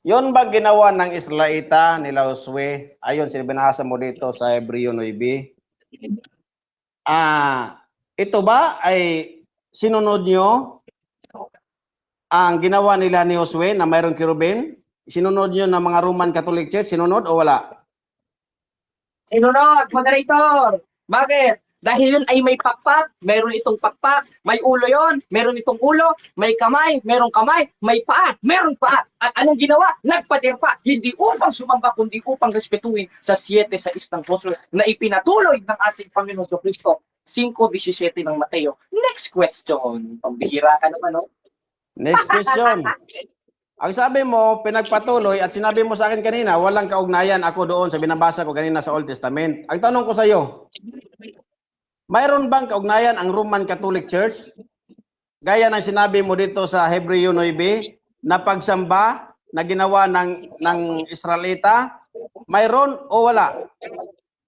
Speaker 1: Yon ba ginawa ng Israelita nila Josue? Ayon, binasa mo dito sa Hebreo 9. Ito ba ay sinunod nyo ang ginawa nila ni Josue na mayroong kirubin? Sinunod nyo ng mga Roman Catholic Church? Sinunod o wala?
Speaker 3: Sinunod, moderator. Bakit? Dahil yun ay may pakpak, meron itong pakpak, may ulo yon, meron itong ulo, may kamay, merong kamay, may paa, merong paa. At anong ginawa? Nagpatirpa, hindi upang sumamba, kundi upang respetuhin sa 7 sa istang Josue na ipinatuloy ng ating Panginoon Kristo. 5:17 ng Mateo. Next question. Pambihira ka naman, no?
Speaker 1: Next question. Ang sabi mo, pinagpatuloy at sinabi mo sa akin kanina, walang kaugnayan ako doon sa binabasa ko kanina sa Old Testament. Ang tanong ko sa iyo, mayroon bang kaugnayan ang Roman Catholic Church? Gaya ng sinabi mo dito sa Hebreo 9 na pagsamba na ginawa ng Israelita, mayroon o wala?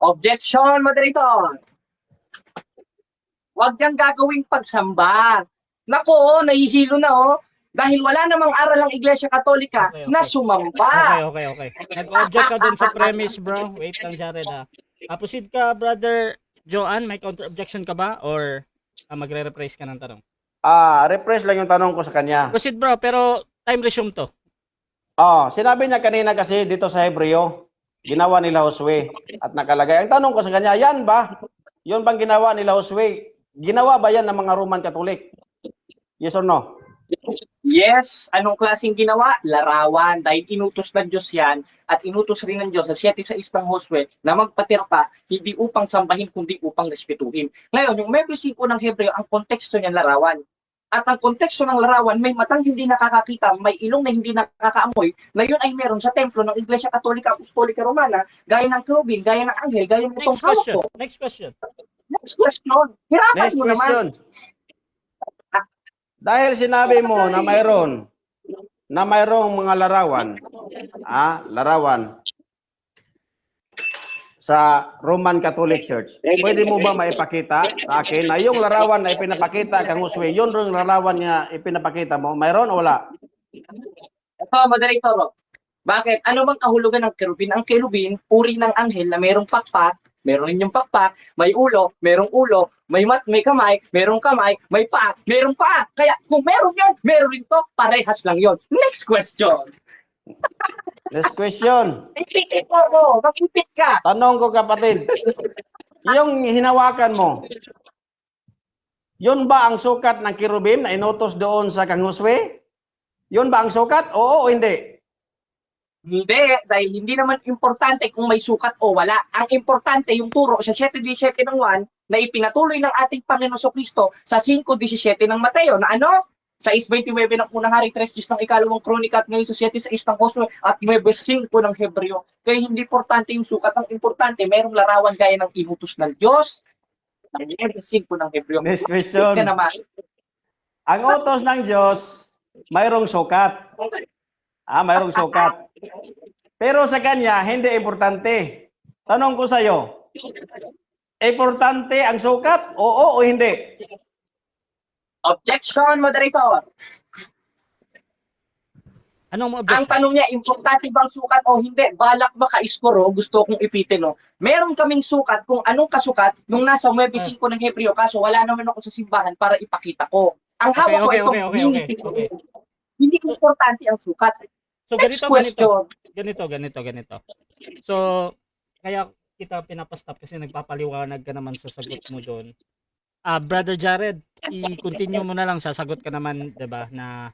Speaker 3: Objection, moderator. Huwag niyang gagawing pagsamba. Nako, nahihilo na, oh. Dahil wala namang aral ang Iglesia Katolika
Speaker 2: Okay.
Speaker 3: na sumamba.
Speaker 2: Okay. Nag-object ka dun sa premise, bro. Wait lang, Jared, ha. Proceed ka, brother Joan. May counter-objection ka ba? Or magre-rephrase ka ng tanong?
Speaker 1: Refresh lang yung tanong ko sa kanya.
Speaker 2: Proceed, bro. Pero time resume to.
Speaker 1: Sinabi niya kanina kasi dito sa Hebreo, ginawa nila Josue at nakalagay. Ang tanong ko sa kanya, yan ba? Yun bang ginawa nila Josue? Ginawa ba yan ng mga Roman Catholic? Yes or no?
Speaker 3: Yes, anong klaseng ginawa? Larawan. Dahil inutos ng Diyos yan at inutos rin ng Diyos sa 7 sa istang Josue na magpatirpa, hindi upang sambahin, kundi upang respetuhin. Ngayon, yung Huwebes 5 ng Hebreo, ang konteksto niyan larawan. At ang konteksto ng larawan, may matang hindi nakakakita, may ilong na hindi nakakaamoy, na yun ay meron sa templo ng Iglesia Katolika Apostolika Romana, gaya ng kerubin, gaya ng anghel, gaya ng itong
Speaker 2: Next question.
Speaker 3: hawak ko.
Speaker 2: Next question.
Speaker 3: Next question. Hirapan
Speaker 1: Next
Speaker 3: mo naman.
Speaker 1: question. Dahil sinabi mo na mayroong mga larawan sa Roman Catholic Church. Pwede mo ba maipakita sa akin na yung larawan na ipinapakita kang Josue, yun yung larawan niya ipinapakita mo, mayroon o wala?
Speaker 3: Ito, moderator. Bakit? Ano bang kahulugan ng kerubin? Ang kerubin, uri ng anghel na merong pakpak, meron rin yung pakpak, may ulo, merong ulo, may kamay, merong kamay, may paa, merong paa. Kaya kung meron yun, meron rin to, parehas lang yun. Next question.
Speaker 1: Next question.
Speaker 3: Ipit mo, mag-ipit ka.
Speaker 1: Tanong ko kapatid, yung hinawakan mo, yun ba ang sukat ng kirubim na inutos doon sa kang Josue? Yun ba ang sukat? Oo o hindi?
Speaker 3: Hindi, dahil hindi naman importante kung may sukat o wala. Ang importante yung turo sa 7:17 ng 1 na ipinatuloy ng ating Panginoon Kristo sa 5:17 ng Mateo na ano? Sa 6:29 ng unang hari, 3 ng ikalawang kronika at ngayon sa 7 sa istang Josue at Huwebes 5 ng Hebreo. Kaya hindi importante yung sukat. Ang importante, merong larawan gaya ng inutos ng Diyos. Ang Huwebes 5 ng Hebreo.
Speaker 1: Next
Speaker 3: Ika
Speaker 1: question.
Speaker 3: naman.
Speaker 1: Ang utos ng Diyos, mayroong sukat. Mayroong sukat. Pero sa kanya, hindi importante. Tanong ko sa iyo, importante ang sukat? Oo o hindi?
Speaker 3: Objection, moderator.
Speaker 2: Anong mo
Speaker 3: Ang
Speaker 2: objection?
Speaker 3: tanong niya, importante bang sukat o hindi? Balak ba ka-iskoro? Gusto kong ipitin, no? Meron kaming sukat kung anong kasukat nung nasa Huwebes 5 ng Hebreo, kaso wala naman ako sa simbahan para ipakita ko. Ang hawak ko itong mini. Hindi importante ang sukat.
Speaker 2: So
Speaker 3: Next
Speaker 2: ganito.
Speaker 3: question.
Speaker 2: So kaya kita pinapastop kasi nagpapaliwanag ka naman sa sagot mo doon. Brother Jared, i-continue mo na lang, sasagot ka naman, 'di ba, na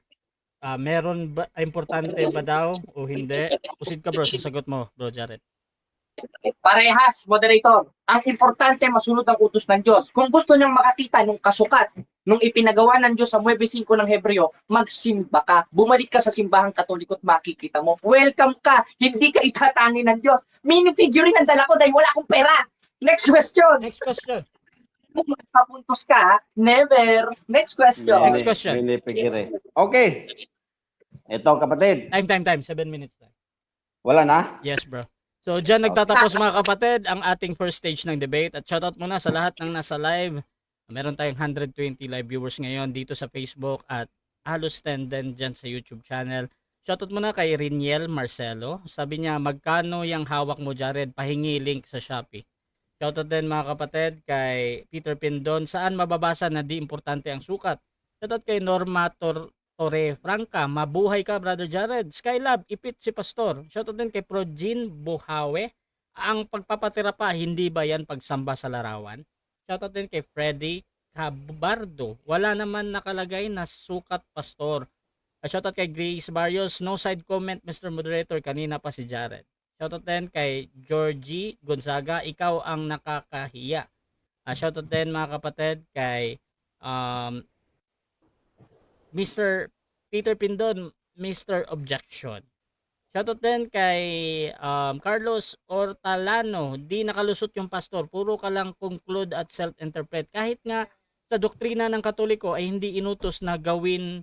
Speaker 2: meron ba, importante ba daw o hindi? Proceed ka, bro, sa sagot mo, bro Jared.
Speaker 3: Parehas, moderator. Ang importante, masunod ang utos ng Diyos. Kung gusto niyang makakita ng kasukat nung ipinagawa ng Diyos sa Huwebes 5 ng Hebreo, magsimba ka. Bumalik ka sa simbahang Katoliko at makikita mo. Welcome ka. Hindi ka itatangin ng Diyos. Minifigure ang dala ko dahil wala akong pera. Next question.
Speaker 2: Next question.
Speaker 3: Kung magpapuntos ka, never. Next question.
Speaker 2: Next question.
Speaker 1: Minipigire. Okay. Ito kapatid.
Speaker 2: Time. 7 minutes.
Speaker 1: Wala na?
Speaker 2: Yes, bro. So, dyan nagtatapos mga kapatid ang ating first stage ng debate. At shoutout muna sa lahat ng nasa live. Meron tayong 120 live viewers ngayon dito sa Facebook at halos 10 din dyan sa YouTube channel. Shoutout muna kay Riniel Marcelo. Sabi niya, magkano yung hawak mo, Jared? Pahingi link sa Shopee. Shoutout din mga kapatid kay Peter Pindon. Saan mababasa na di importante ang sukat? Shoutout kay Norma Torre Franca, mabuhay ka brother Jared. Skylab, ipit si Pastor. Shoutout din kay Projin Buhawe. Ang pagpapatira pa, hindi ba yan pagsamba sa larawan? Shoutout din kay Freddy Cabardo. Wala naman nakalagay na sukat Pastor. Shoutout kay Grace Barrios. No side comment Mr. Moderator, kanina pa si Jared. Shoutout din kay Georgie Gonzaga. Ikaw ang nakakahiya. Shoutout din mga kapatid kay Mr. Peter Pindon, Mr. Objection. Shoutout din kay Carlos Ortalano. Di nakalusot yung pastor. Puro ka lang conclude at self-interpret. Kahit nga sa doktrina ng Katoliko ay hindi inutos na gawing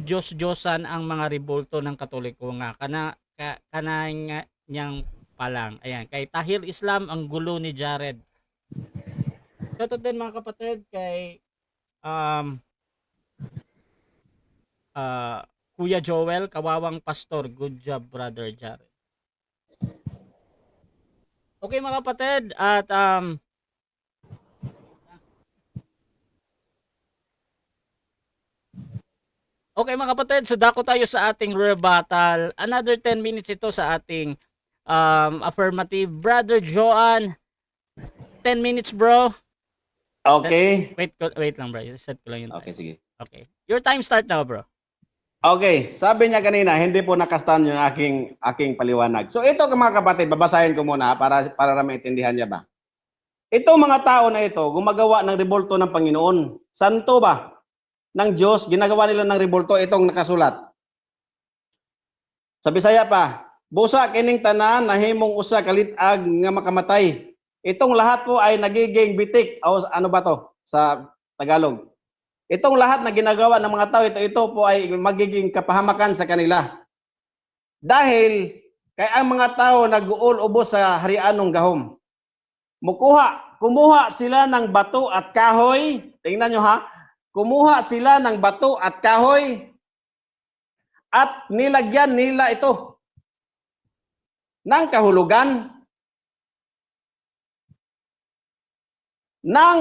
Speaker 2: Diyos-Diyosan ang mga rebolto ng Katoliko nga. Kana nga niyang palang. Ayan. Kay Tahir Islam, ang gulo ni Jared. Shoutout din mga kapatid kay Kuya Joel, kawawang pastor. Good job, brother Jared. Okay mga kapatid, at okay mga kapatid, so dako tayo sa ating rebuttal. Another 10 minutes ito sa ating affirmative. Brother Joan, 10 minutes bro.
Speaker 1: Okay.
Speaker 2: Wait lang bro, set ko lang yung time.
Speaker 1: Okay, sige.
Speaker 2: Okay. Your time start now bro.
Speaker 1: Okay, sabi niya kanina, hindi po nakastan yung aking paliwanag. So ito mga kapatid, babasahin ko muna para maintindihan niya ba. Ito mga tao na ito, gumagawa ng rebolto ng Panginoon. Santo ba? Ng Diyos, ginagawa nila ng rebolto, itong nakasulat. Sa Bisaya pa, busa kining tanan nahimong usa kalitag nga makamatay. Itong lahat po ay nagiging bitik. O ano ba to sa Tagalog? Itong lahat na ginagawa ng mga tao, ito po ay magiging kapahamakan sa kanila. Dahil kay ang mga tao nag-uol-ubos sa harianong gahom. Kumuha sila ng bato at kahoy. Tingnan nyo ha. Kumuha sila ng bato at kahoy at nilagyan nila ito ng kahulugan ng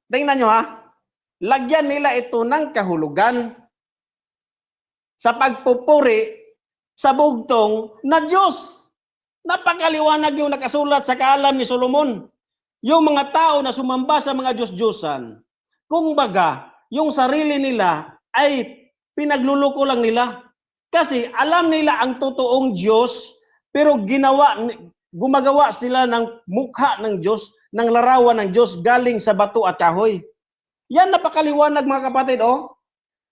Speaker 1: tingnan nyo ha, lagyan nila ito ng kahulugan sa pagpupuri sa bugtong na Diyos. Napakaliwanag yung nakasulat sa kaalam ni Solomon. Yung mga tao na sumamba sa mga Diyos-Diyosan, kung baga, yung sarili nila ay pinagluluko lang nila. Kasi alam nila ang totoong Diyos, pero gumagawa sila ng mukha ng Diyos, ng larawan ng Diyos galing sa bato at kahoy. Yan napakaliwanag mga kapatid, oh.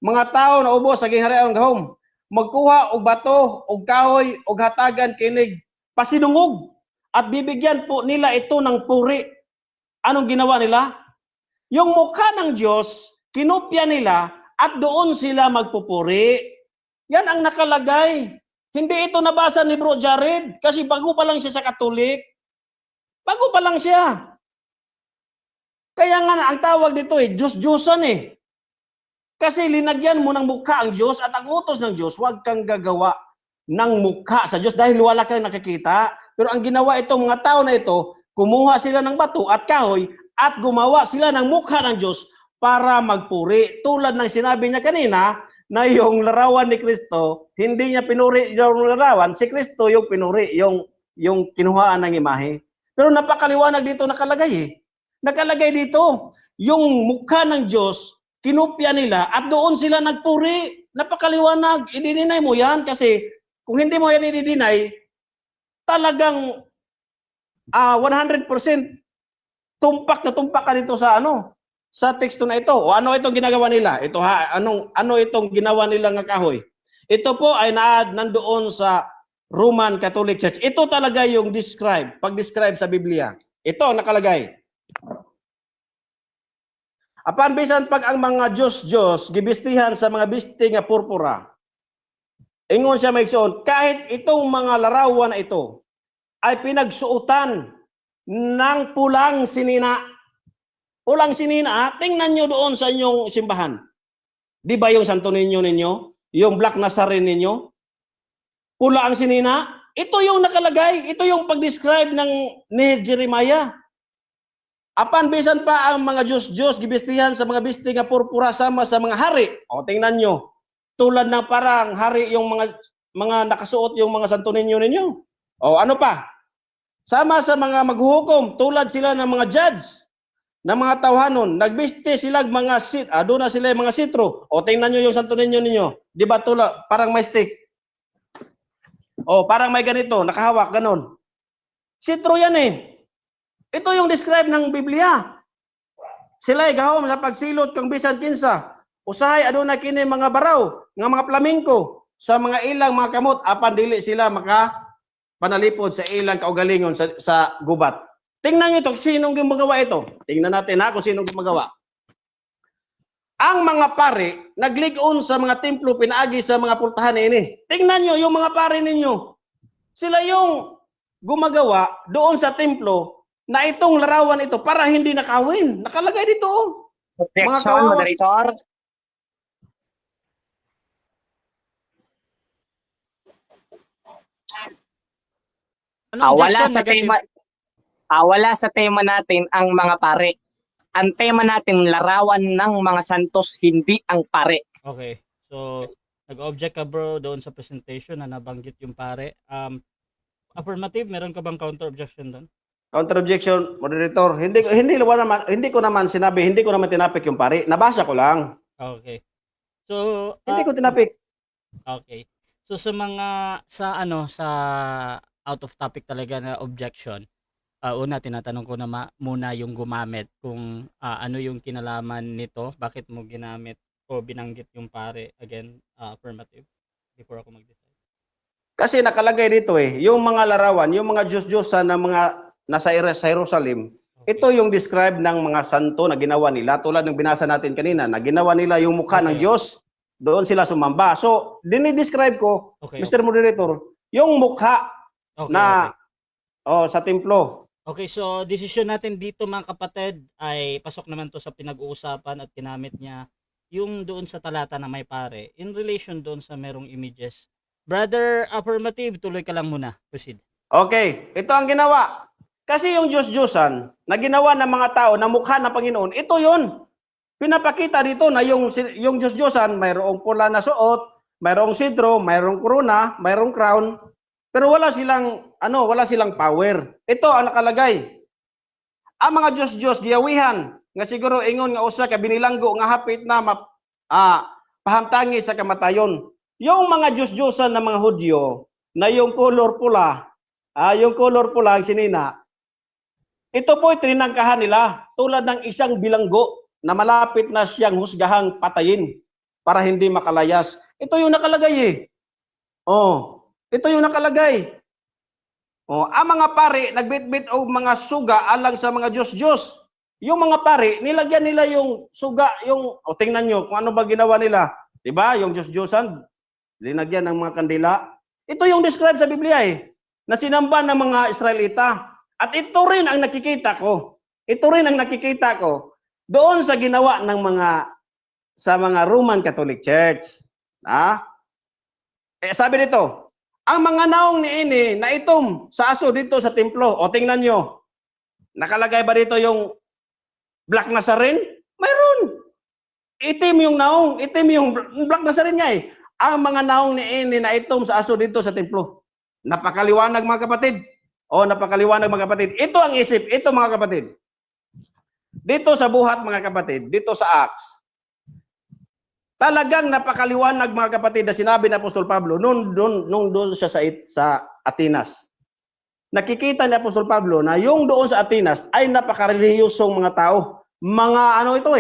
Speaker 1: Mga tao na ubos sa giharian gahom, magkuha og bato, og kahoy, og hatagan kinig pasinungog at bibigyan po nila ito ng puri. Anong ginawa nila? Yung mukha ng Diyos, kinopya nila at doon sila magpupuri. Yan ang nakalagay. Hindi ito nabasa ni Bro Jared kasi bago pa lang siya sa Katolik. Bago pa lang siya. Kaya nga ang tawag dito Diyos-Diyosan eh. Kasi linagyan mo ng mukha ang Diyos at ang utos ng Diyos, huwag kang gagawa ng mukha sa Diyos dahil wala kang nakikita. Pero ang ginawa itong mga tao na ito, kumuha sila ng bato at kahoy at gumawa sila ng mukha ng Diyos para magpuri. Tulad ng sinabi niya kanina na yung larawan ni Kristo, hindi niya pinuri yung larawan, si Kristo yung pinuri, yung kinuhaan ng imahe. Pero napakaliwanag dito nakalagay eh. Nakalagay dito, yung mukha ng Diyos, kinopya nila at doon sila nagpuri. Napakaliwanag. I-deny mo yan kasi kung hindi mo yan i-deny, talagang 100% tumpak na tumpak ka dito sa sa teksto na ito. O ano itong ginagawa nila? Ito ano itong ginawa nila nga kahoy? Ito po ay nandoon sa Roman Catholic Church. Ito talaga yung pag-describe sa Biblia. Ito ang nakalagay. Apan bisan pag ang mga Diyos gibistihan sa mga bisti nga purpura. Ingon siya maigsoon, kahit itong mga larawan na ito ay pinagsuotan ng pulang sinina. Pulang sinina, tingnan nyo doon sa inyong simbahan. Di ba yung Santo Niño ninyo? Yung Black Nazarene ninyo? Pula ang sinina? Ito yung nakalagay. Ito yung pag-describe ni Jeremiah. Apan bisan pa ang mga Diyos gibistihan sa mga bisti nga purpura sama sa mga hari. O tingnan nyo. Tulad ng parang hari yung mga nakasuot yung mga Santo Niño ninyo. O ano pa? Sama sa mga maghuhukom, tulad sila ng mga judge, ng mga tawhanon, nagbiste sila mga doon na sila mga sitro. O tingnan nyo yung Santo Niño ninyo. Di ba tulad, parang may stick? O parang may ganito, nakahawak, ganon. Sitro yan eh. Ito yung describe ng Biblia. Sila'y gahom sa pagsilot kang bisan kinsa. Usahay aduna kini mga baraw, nga mga flamingo, sa mga ilang mga kamot, apan dili sila panalipod sa ilang kaugalingon sa gubat. Tingnan niyo ito, sinong gumagawa ito? Tingnan natin kung sinong gumagawa. Ang mga pari, nagligon sa mga templo, pinaagi sa mga pultahan ini. Tingnan niyo yung mga pari ninyo. Sila yung gumagawa doon sa templo na itong larawan ito para hindi nakawin. Nakalagay dito.
Speaker 3: Objection, moderator. Wala sa tema natin ang mga pare. Ang tema natin larawan ng mga santos, hindi ang pare.
Speaker 2: Okay. So, nag-object ka bro doon sa presentation na nabanggit yung pare. Affirmative, meron ka bang counter objection doon?
Speaker 1: Counter objection, moderator. Hindi ko naman sinabi, hindi ko naman tinapik yung pare. Nabasa ko lang.
Speaker 2: Okay. So,
Speaker 1: Hindi ko tinapik.
Speaker 2: Okay. So sa out of topic talaga na objection, una tinatanong ko na muna yung gumamit kung ano yung kinalaman nito, bakit mo ginamit o binanggit yung pare. Again, affirmative before ako mag-decide.
Speaker 1: Kasi nakalagay dito yung mga larawan, yung mga Diyos-Diyosan na mga nasa Jerusalem, okay. Ito yung describe ng mga santo na ginawa nila, tulad ng binasa natin kanina, na ginawa nila yung mukha ng Diyos, doon sila sumamba. So, dinidescribe ko, Mr. Moderator, yung mukha sa templo.
Speaker 2: Okay, so decision natin dito mga kapatid ay pasok naman to sa pinag-uusapan at ginamit niya yung doon sa talata na may pare in relation doon sa merong images. Brother Affirmative, tuloy ka lang muna. Proceed.
Speaker 1: Okay, ito ang ginawa. Kasi yung Diyos-Diyosan na ginawa ng mga tao na mukha ng Panginoon, ito yun. Pinapakita dito na yung Diyos-Diyosan mayroong pula na suot, mayroong sidro, mayroong korona, mayroong crown, pero wala silang power. Ito ang nakalagay. Ang mga Diyos-Diyos giyawihan nga siguro ingon nga usa ka binilanggo nga hapit na pahamtangi sa kamatayon. Yung mga Diyos-Diyosan ng mga Hudyo na yung color pula ang sinina, ito po trinangkahan nila tulad ng isang bilanggo na malapit na siyang husgahang patayin para hindi makalayas. Ito yung nakalagay ito yung nakalagay. Ang mga pari nagbitbit og mga suga alang sa mga Diyos-Diyos. Yung mga pari nilagyan nila yung suga, tingnan nyo kung ano ba ginawa nila. 'Di ba? Yung Diyos-Diyosan linagyan ng mga kandila. Ito yung describe sa Biblia na sinamba ng mga Israelita. At ito rin ang nakikita ko. Doon sa ginawa ng mga Roman Catholic Church. Sabi dito, ang mga naong niini na itom sa aso dito sa templo. O tingnan nyo. Nakalagay ba dito yung Black Nazarene? Mayroon. Itim yung naong, itim yung Black Nazarene nga Ang mga naong niini na itom sa aso dito sa templo. Napakaliwanag mga kapatid. Napakaliwanag mga kapatid. Ito ang isip. Ito mga kapatid. Dito sa buhat mga kapatid. Dito sa Acts. Talagang napakaliwanag mga kapatid na sinabi ng Apostol Pablo nung doon siya sa Atenas. nakikita ni Apostol Pablo na yung doon sa Atenas ay napakarelihiyosong mga tao. Mga ano ito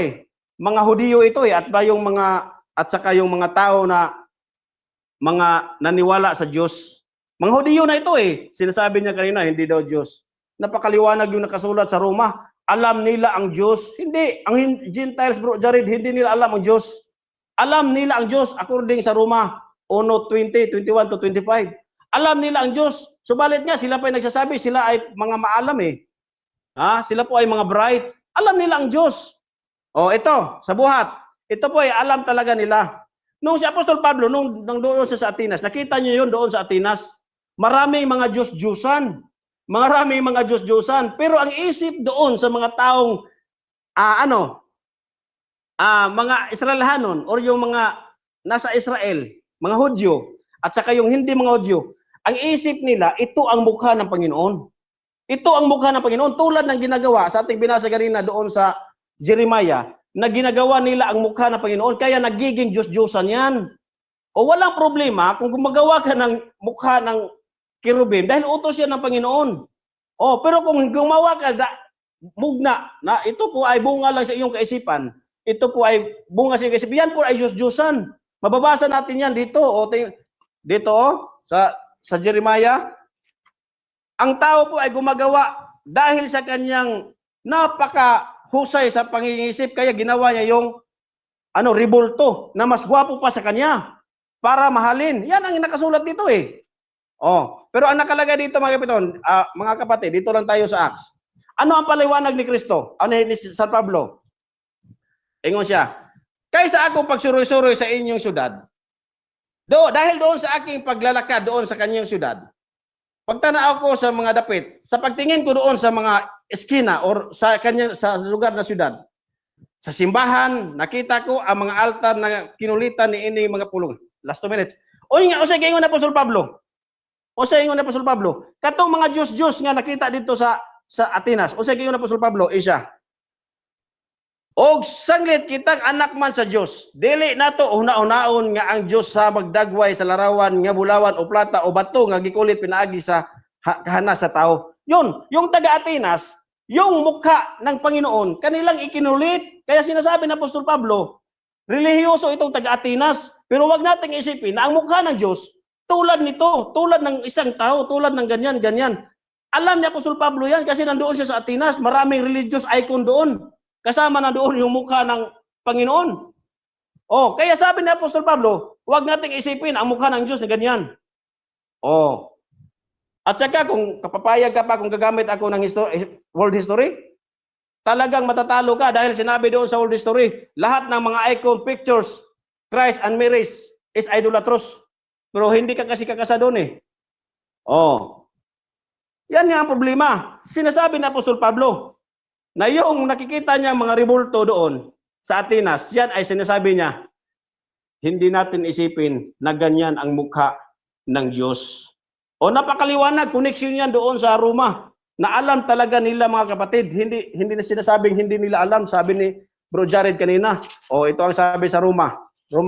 Speaker 1: mga Hudiyo ito at ba yung mga at saka yung mga tao na mga naniwala sa Diyos. Mga Hudiyo na ito Sinasabi niya kanina, hindi daw Diyos. Napakaliwanag yung nakasulat sa Roma. Alam nila ang Diyos. Hindi. Ang Gentiles, bro Jared, hindi nila alam ang Diyos. Alam nila ang Diyos according sa Roma 1:20, 21 to 25. Alam nila ang Diyos. Subalit nga, sila pa ay nagsasabi, sila ay mga maalam Sila po ay mga bright. Alam nila ang Diyos. Ito, sa buhat. Ito po ay alam talaga nila. Nung si Apostol Pablo, nung doon siya sa Atenas, nakita niyo yun doon sa Atenas. Maraming mga Diyos-Diyusan. Maraming mga Diyos-Diyusan. Pero ang isip doon sa mga taong, mga Israelhanon or yung mga nasa Israel, mga Hudyo, at saka yung hindi mga Hudyo, ang isip nila, ito ang mukha ng Panginoon. Ito ang mukha ng Panginoon. Tulad ng ginagawa sa ating binasa kanina doon sa Jeremiah, na ginagawa nila ang mukha ng Panginoon, kaya nagiging Diyos-Diyosan yan. O walang problema kung gumagawa ka ng mukha ng kirubim dahil utos yan ng Panginoon. Pero kung gumawa ka mugna, na ito po ay bunga lang sa iyong kaisipan, ito po ay bunga sa iyong kaisipan, yan po ay Diyos-Diyosan. Mababasa natin yan dito, sa Jeremiah. Ang tao po ay gumagawa dahil sa kanyang napakahusay sa pangingisip, kaya ginawa niya yung ribulto na mas gwapo pa sa kanya para mahalin. Yan ang nakasulat dito Pero ang nakalagay dito mga kapiton, mga kapatid, dito lang tayo sa Acts. Ano ang paliwanag ni Kristo? Ano ni San Pablo? Ingon siya, kaysa ako pagsuroy-suroy sa inyong syudad, dahil doon sa aking paglalakad doon sa kanyang syudad, pagtanaw ko sa mga dapit, sa pagtingin ko doon sa mga eskina or sa lugar na syudad, sa simbahan, nakita ko ang mga altar na kinulitan ni ini mga pulong. Last 2 minutes. Usay kaingon na Apostol Pablo. Katong mga Diyos-Diyos nga nakita dito sa Atenas. Usay kaingon na Apostol Pablo, isa. Og sanglit kitang anak man sa Diyos, dili nato una-unaon nga ang Diyos sa magdagway sa larawan nga bulawan o plata o bato nga gikulit pinaagi sa kahana sa tao. Yun, yung taga Atenas, yung mukha ng Panginoon, kanilang ikinulit. Kaya sinasabi ng Apostol Pablo, relihiyoso itong taga Atenas, pero wag nating isipin na ang mukha ng Diyos tulad nito, tulad ng isang tao, tulad ng ganyan. Alam ni Apostol Pablo yan kasi nandoon siya sa Atenas, maraming religious icon doon. Kasama na doon yung mukha ng Panginoon. Kaya sabi ni Apostol Pablo, huwag nating isipin ang mukha ng Diyos na ganyan. At saka kung kapapayag ka pa kung gagamit ako ng world history, talagang matatalo ka dahil sinabi doon sa world history, lahat ng mga icon, pictures, Christ and Mary is idolatrous. Pero hindi ka kasi kakasa doon Yan nga ang problema. Sinasabi ni Apostol Pablo, na yung nakikita niya mga rebulto doon sa Atenas, yan ay sinasabi niya, hindi natin isipin na ganyan ang mukha ng Diyos. Napakaliwanag, connection yan doon sa Roma, na alam talaga nila mga kapatid, hindi na sinasabing hindi nila alam, sabi ni Bro Jared kanina. Ito ang sabi sa Roma 1.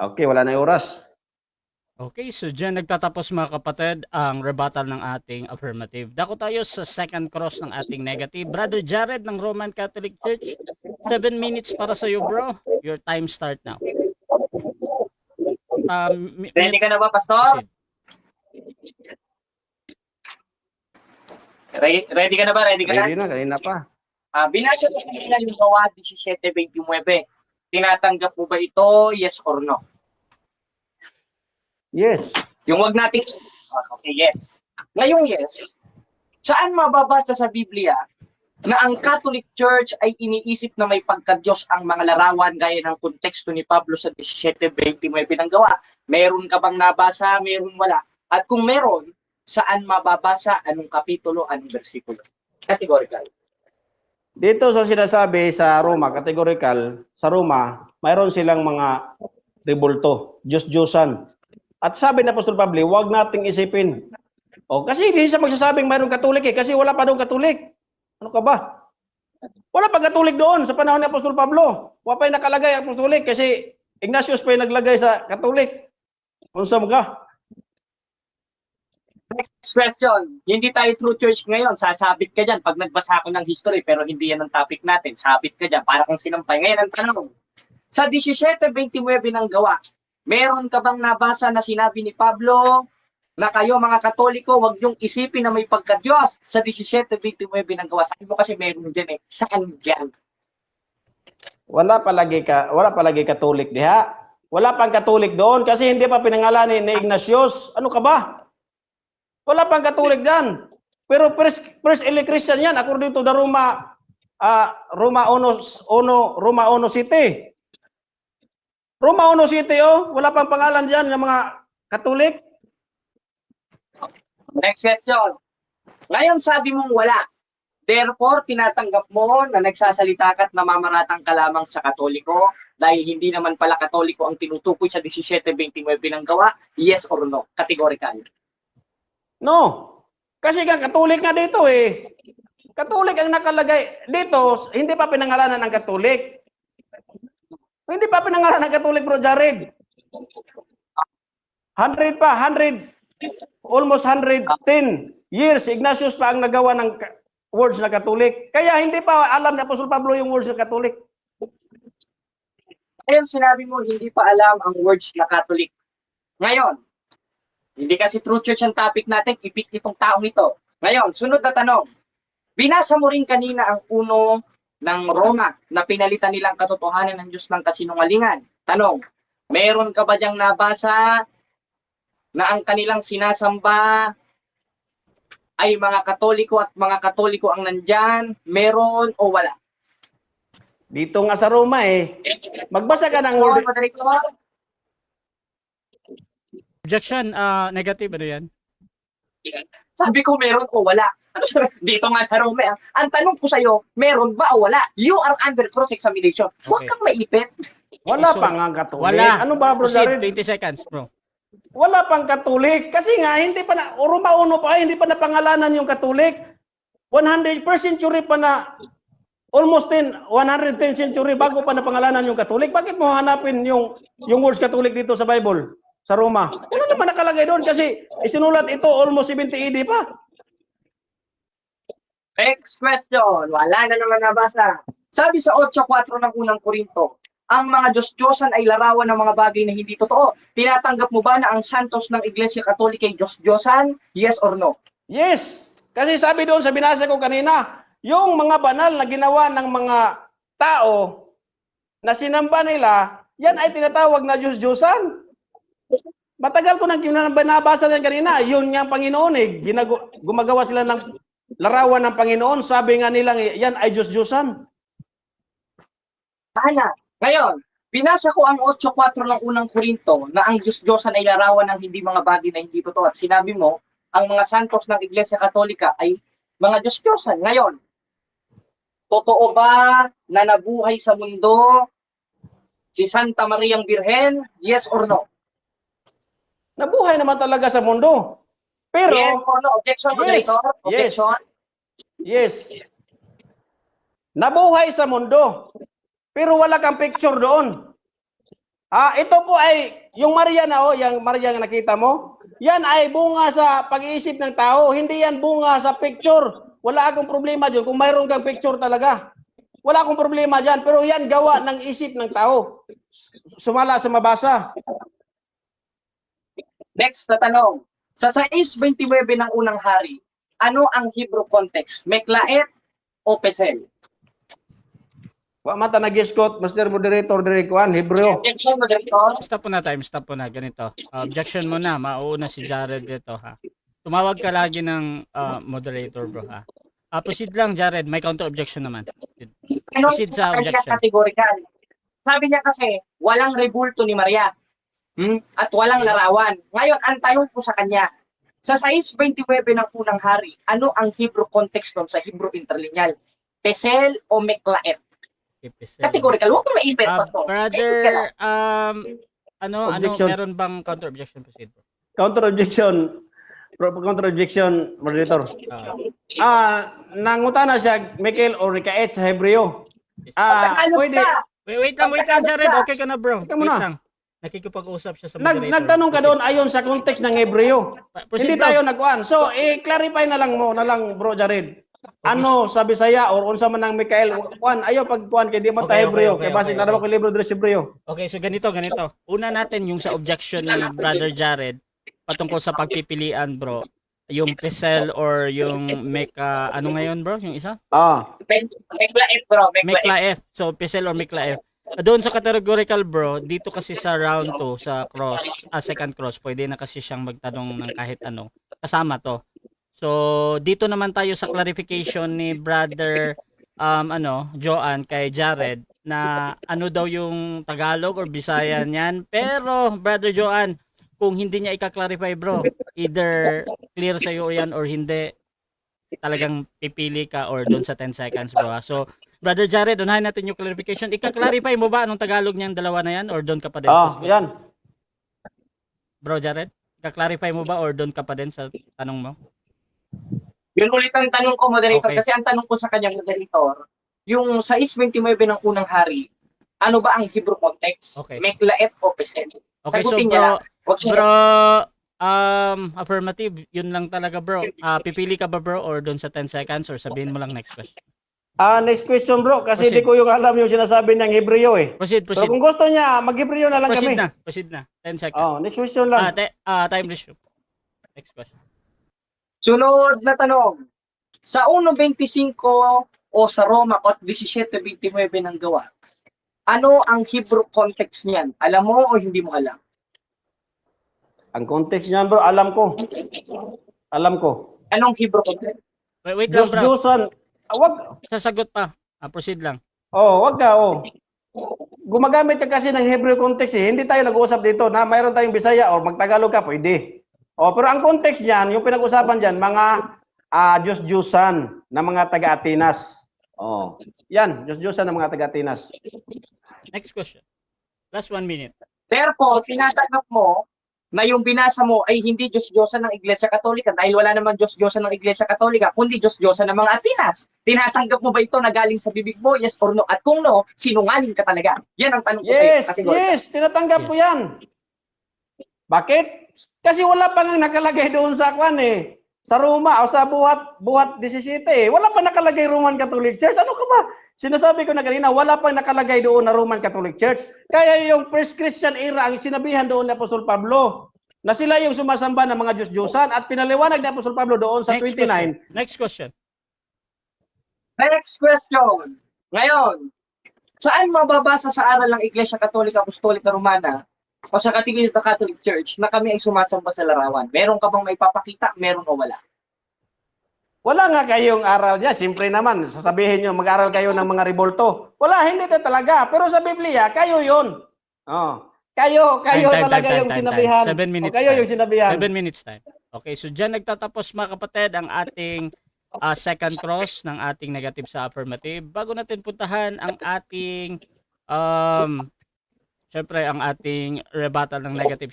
Speaker 1: Okay, wala na yung oras.
Speaker 2: Okay, so dyan nagtatapos mga kapatid ang rebuttal ng ating affirmative. Dako tayo sa second cross ng ating negative. Brother Jared ng Roman Catholic Church, 7 minutes para sa iyo, bro. Your time start now.
Speaker 3: Ready ka na ba, Pastor? Ready ka na ba? Ready ka na?
Speaker 1: Ready na, kanina pa.
Speaker 3: Binasa ko kanina yung Gawa 17:29. Tinatanggap mo ba ito? Yes or no?
Speaker 1: Yes.
Speaker 3: Yung wag nating... Okay, yes. Ngayong yes, saan mababasa sa Biblia na ang Catholic Church ay iniisip na may pagka-Diyos ang mga larawan gaya ng konteksto ni Pablo sa 17:29 ng Gawa? Meron ka bang nabasa? Meron wala? At kung meron, saan mababasa? Anong kapitulo? Anong versikulo? Categorical.
Speaker 1: Dito sa sinasabi sa Roma, categorical, sa Roma, mayroon silang mga rebulto, Diyos-Diyosan. At sabi na Apostol Pablo, huwag nating isipin. Kasi hindi siya magsasabing mayroong Katolik kasi wala pa doon Katolik. Ano ka ba? Wala pa Katolik doon sa panahon ni Apostol Pablo. Wala pa yung nakalagay ang Apostolic kasi Ignatius pa yung naglagay sa Katolik. Unsa mo ka?
Speaker 3: Next question. Hindi tayo true church ngayon. Sasabit ka dyan pag nagbasa ako ng history pero hindi yan ang topic natin. Sabit ka dyan para kung sinampay. Ngayon ang tanong. Sa 17:29 ng gawa, meron ka bang nabasa na sinabi ni Pablo na kayo mga Katoliko, wag yung isipin na may pagka-Diyos sa 17:29 ng gawa? Sabi mo kasi meron dyan eh. Saan dyan?
Speaker 1: Wala palagi Katolik diha. Wala pang Katolik doon kasi hindi pa pinangalanan ni Ignatius. Ano ka ba? Wala pang Katolik diyan. Pero first early Christian yan according to the Roma 1 City. Roma 1 City wala pang pangalan diyan ng mga Katolik.
Speaker 3: Next question. Ngayon sabi mong wala. Therefore, tinatanggap mo na nagsasalita ka at namamaratang ka lamang sa Katoliko dahil hindi naman pala Katoliko ang tinutukoy sa 17:29 ng gawa? Yes or no? Categorical.
Speaker 1: No. Kasi nga Katolik nga dito eh. Katolik ang nakalagay dito, hindi pa pinangalanan ng Katolik. Hindi pa pinangalanan ng Katolik, bro Jared. 100 pa, 100. Almost 110 years, Ignatius pa ang nagawa ng words na Katolik. Kaya hindi pa alam ni Apostol Pablo yung words na Katolik.
Speaker 3: Ngayon sinabi mo, hindi pa alam ang words na Catholic. Ngayon, hindi kasi true church ang topic natin, ipik itong taong ito. Ngayon, sunod na tanong. Binasa mo rin kanina ang uno ng Roma na pinalitan nilang katotohanan ng Diyos ng kasinungalingan. Tanong, meron ka ba diyang nabasa na ang kanilang sinasamba ay mga Katoliko at mga Katoliko ang nandyan? Meron o wala?
Speaker 1: Dito nga sa Roma eh. Magbasa ka ng word.
Speaker 2: Objection, negative, ano yan?
Speaker 3: Sabi ko meron o wala. Dito nga sa Roma. Ang tanong ko sa'yo, meron ba o wala? You are under cross-examination. Huwag
Speaker 2: Okay.
Speaker 3: kang maipit.
Speaker 1: Wala
Speaker 2: So,
Speaker 1: pa nga Katolik.
Speaker 2: Wala.
Speaker 1: Ano ba, bro
Speaker 2: Proceed,
Speaker 1: Jared?
Speaker 2: 20 seconds, bro.
Speaker 1: Wala pang Katolik. Kasi nga, hindi pa na, Roma 1 pa, hindi pa napangalanan yung Katolik. 100th century pa na, almost 110 century bago pa napangalanan yung Katolik. Bakit mo hanapin yung words Katolik dito sa Bible, sa Roma? Wala naman nakalagay doon kasi isinulat ito almost 70 AD pa.
Speaker 3: Next question. Wala na naman nabasa. Sabi sa 8:4 ng unang Korinto, ang mga Diyos-Diyosan ay larawan ng mga bagay na hindi totoo. Tinatanggap mo ba na ang santos ng Iglesia Katolika ay Diyos-Diyosan? Yes or no?
Speaker 1: Yes. Kasi sabi doon sa binasa ko kanina, yung mga banal na ginawa ng mga tao na sinamba nila, yan ay tinatawag na Diyos-Diyosan. Matagal ko nang binabasa yan kanina, yun nga ang Panginoon eh. Gumagawa sila ng larawan ng Panginoon, sabi nga nilang yan ay Diyos-Diyosan.
Speaker 3: Sana. Ngayon, binasa ko ang 8:4 ng unang Korinto na ang Diyos-Diyosan ay larawan ng hindi mga bagay na hindi totoo. At sinabi mo, ang mga santos ng Iglesia Katolika ay mga Diyos-Diyosan. Ngayon, totoo ba na nabuhay sa mundo si Santa Mariang Birhen? Yes or no?
Speaker 1: Nabuhay naman talaga sa mundo. Pero,
Speaker 3: Yes or no? Objection,
Speaker 1: Yes.
Speaker 3: moderator?
Speaker 1: Yes.
Speaker 3: Objection?
Speaker 1: yes, nabuhay sa mundo. Pero wala kang picture doon. Ito po ay, yung Maria na yung Maria na nakita mo, yan ay bunga sa pag-iisip ng tao. Hindi yan bunga sa picture. Wala akong problema dyan kung mayroon kang picture talaga. Wala akong problema dyan. Pero yan gawa ng isip ng tao. Sumala sa mabasa.
Speaker 3: Next na tanong. Sa 6:29 ng unang hari, ano ang Hebrew context? Meklaet o Pesel?
Speaker 1: Wa mata nag-iskot, Master Moderator, Direkuan, Hebreo.
Speaker 3: Objection, moderator?
Speaker 2: Stop po na, ganito. Objection mo na, mauuna si Jared dito, ha. Tumawag ka lagi ng moderator, bro, ha. Proceed lang, Jared, may counter objection naman.
Speaker 3: Ano
Speaker 2: Proceed
Speaker 3: sa
Speaker 2: sa
Speaker 3: kanya
Speaker 2: objection.
Speaker 3: kategorikal? Sabi niya kasi, walang rebulto ni Maria. At walang larawan. Ngayon, ang tanong ko sa kanya, sa 6:29 ng unang hari, ano ang Hebrew context nun sa Hebrew interlineal? Pesel o Meklaet? Categorical, huwag kang maipit pa to.
Speaker 2: Brother,
Speaker 1: Objection.
Speaker 2: meron bang counter objection? Proceed, bro.
Speaker 1: Counter objection, Moderator. Nangutana siya, Michael or Rikaet sa Hebreo.
Speaker 3: Tagalog
Speaker 1: Pwede.
Speaker 3: ka.
Speaker 2: Wait lang, Jared. Okay ka na, bro.
Speaker 1: Teka
Speaker 2: Wait
Speaker 1: muna.
Speaker 2: lang. Nakikipag-usap siya sa moderator.
Speaker 1: Nagtanong ka doon ayon sa context ng Hebreo.
Speaker 2: Proceed,
Speaker 1: Hindi
Speaker 2: bro.
Speaker 1: tayo nagkuan. So, i-clarify na lang bro Jared. Ano sa Bisaya or unsa man ang Mikael kuan ayo pagkuan kay di man ta
Speaker 2: Okay,
Speaker 1: Hebreo
Speaker 2: okay,
Speaker 1: kay basig
Speaker 2: okay,
Speaker 1: na ko libro diri sa Hebreo.
Speaker 2: Okay, so ganito. Una natin yung sa objection ni Brother Jared patungkol sa pagpipilian, bro. Yung Pesel or yung Meka, ano ngayon, bro? Yung isa?
Speaker 3: Mekla F, bro.
Speaker 2: Mekla F. So, Pesel or Mekla F. Doon sa categorical, bro, dito kasi sa round 2, sa second cross, pwede na kasi siyang magtanong ng kahit ano. Kasama to. So, dito naman tayo sa clarification ni Brother Joan kay Jared na ano daw yung Tagalog or Bisaya niyan. Pero, Brother Joan, kung hindi niya ika-clarify, bro, either clear sa iyo yan or hindi, talagang pipili ka or doon sa 10 seconds, bro. So, Brother Jared, unahin natin yung clarification. Ika-clarify mo ba anong Tagalog niyang dalawa na yan or doon ka pa din?
Speaker 1: Yan.
Speaker 2: Bro Jared, ika-clarify mo ba or doon ka pa din sa tanong mo?
Speaker 3: Yun ulit ang tanong ko, moderator.
Speaker 2: Okay.
Speaker 3: Kasi ang tanong ko sa kanya, moderator, yung sa 6:29 ng unang hari, ano ba ang Hebrew context?
Speaker 2: Okay.
Speaker 3: Mekla F o Pesel?
Speaker 2: Okay,
Speaker 3: Sagutin
Speaker 2: so
Speaker 3: niya lang.
Speaker 2: bro, affirmative, yun lang talaga, bro. Pipili ka ba, bro, or doon sa 10 seconds or sabihin mo lang next question?
Speaker 1: Next question bro kasi
Speaker 2: Proceed.
Speaker 1: di ko yung alam yung sinasabi ng Hebreo eh.
Speaker 2: Proceed.
Speaker 1: Pero kung gusto niya mag-Hebreo na lang kami.
Speaker 2: Proceed na. 10 seconds.
Speaker 1: Next question lang.
Speaker 2: Time ratio. Next question.
Speaker 3: Sunod na tanong. Sa 1:25 o sa Roma 17:29 ng gawa, ano ang Hebrew context niyan? Alam mo o hindi mo alam?
Speaker 1: Ang context niyan bro, alam ko.
Speaker 3: Anong Hebrew context?
Speaker 2: Wait lang, bro.
Speaker 1: Diyos-Diyosan. Wag.
Speaker 2: Sasagot pa. Proceed lang.
Speaker 1: Wag ka. Gumagamit ka kasi ng Hebrew context eh. Hindi tayo nag-uusap dito na mayroon tayong Bisaya o magtagalog ka, pwede. Pero ang context niyan, yung pinag-usapan diyan, mga Diyos-Diyosan na mga taga-Atenas. Yan, Diyos-Diyosan na mga taga-Atenas.
Speaker 2: Next question. Last 1 minute.
Speaker 3: Therefore, tinatanggap mo na yung binasa mo ay hindi Diyos-Diyosan ng Iglesia Katolika dahil wala naman Diyos-Diyosan ng Iglesia Katolika, kundi Diyos-Diyosan ng mga Atenas. Tinatanggap mo ba ito na galing sa bibig mo? Yes or no? At kung no, sinungaling ka talaga. Yan ang tanong ko sa'yo.
Speaker 1: Yes, tinatanggap ko yan. Bakit? Kasi wala pa nga nakalagay doon sa kwan eh. Sa Roma o sa buhat 17 eh. Wala pa nakalagay Roman Catholic Church. Ano ka ba? Sinasabi ko na kanina, wala pa nakalagay doon na Roman Catholic Church. Kaya yung first Christian era, ang sinabihan doon ni Apostol Pablo, na sila yung sumasamba ng mga Diyos-Diyosan at pinaliwanag ni Apostol Pablo doon sa 29.
Speaker 2: Next question.
Speaker 3: Next question. Ngayon, saan mababasa sa aral ng Iglesia Katolika Apostolika Romana o sa Catechism of the Catholic Church na kami ay sumasamba sa larawan? Meron ka bang may papakita? Meron o wala?
Speaker 1: Wala nga kayong aral niya. Simple naman. Sasabihin nyo, mag-aral kayo ng mga rebolto. Wala, hindi na talaga. Pero sa Biblia, kayo yun. Kayo talaga yung sinabihan.
Speaker 2: 7 minutes
Speaker 1: kayo
Speaker 2: time.
Speaker 1: yung sinabihan.
Speaker 2: 7 minutes time. Okay, so dyan nagtatapos mga kapatid ang ating second cross ng ating negative sa affirmative. Bago natin puntahan ang ating syempre ang ating rebuttal ng negative.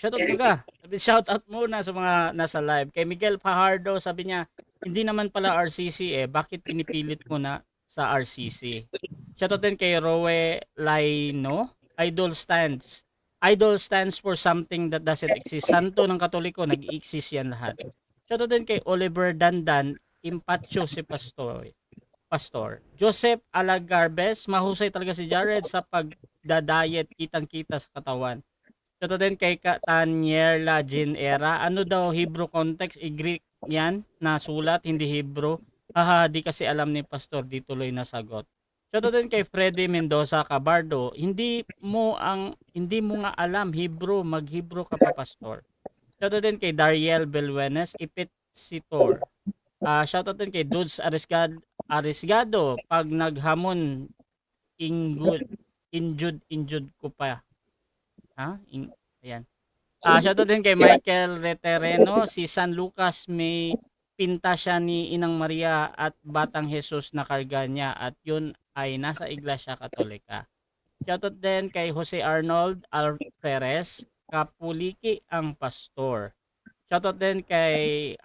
Speaker 2: Shoutout muna sa mga nasa live. Kay Miguel Fajardo, sabi niya, hindi naman pala RCC bakit pinipilit mo na sa RCC? Shoutout din kay Rowe Laino, Idol stands for something that doesn't exist. Santo ng Katoliko, nag-exist yan lahat. Shoutout din kay Oliver Dandan, Impatio si Pastor. Joseph Alagarbes, mahusay talaga si Jared sa pagda-diet, kitang-kita sa katawan. Ito din kay Tanierla Jean Era, ano daw Hebrew context? Greek yan na sulat, hindi Hebrew. Di kasi alam ni Pastor, di tuloy na sagot. Ito din kay Freddy Mendoza Cabardo, hindi mo nga alam Hebrew, mag-Hebrew ka pa, Pastor. Ito din kay Dariel Belwenes, Ipit Sitor. Shoutout din kay Dudes Arisgado, pag naghamon injud ko pa. Ayan. Shoutout din kay Michael Retereno, si San Lucas may pinta siya ni Inang Maria at Batang Jesus na karga niya at yun ay nasa Iglesia Katolika. Shoutout din kay Jose Arnold Alferez, Kapuliki ang pastor. Shoutout din kay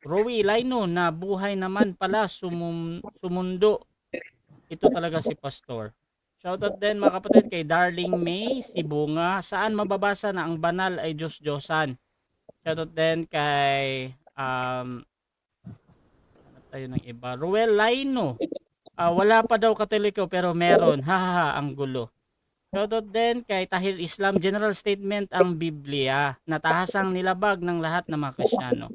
Speaker 2: Rowie Laino na buhay naman pala sumundo. Ito talaga si Pastor. Shoutout din mga kapatid kay Darling May, si Bunga. Saan mababasa na ang banal ay Diyos-Diyosan? Shoutout din kay hanap tayo ng iba. Ruel Laino. Wala pa daw Katoliko pero meron. Hahaha, ang gulo. Shoutout din kay Tahir Islam. General statement ang Biblia. Natahasang nilabag ng lahat ng mga Kristyano.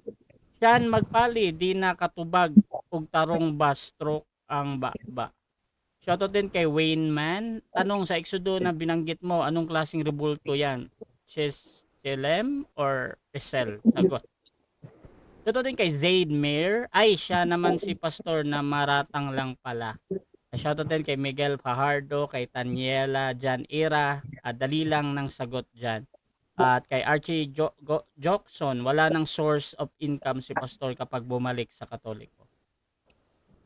Speaker 2: Siyan magpali, di na katubag ug tarong ba stroke ang ba. Shoutout din kay Wayne Man. Tanong sa Exodo na binanggit mo, anong klaseng rebulto yan? Chelem or Pesel? Sagot. Shoutout din kay Zaid Mayer. Ay, siya naman si pastor na maratang lang pala. Shoutout din kay Miguel Fajardo, kay Taniela Jan Ira. Dali lang ng sagot dyan. At kay Archie Jokson, wala nang source of income si pastor kapag bumalik sa Katoliko.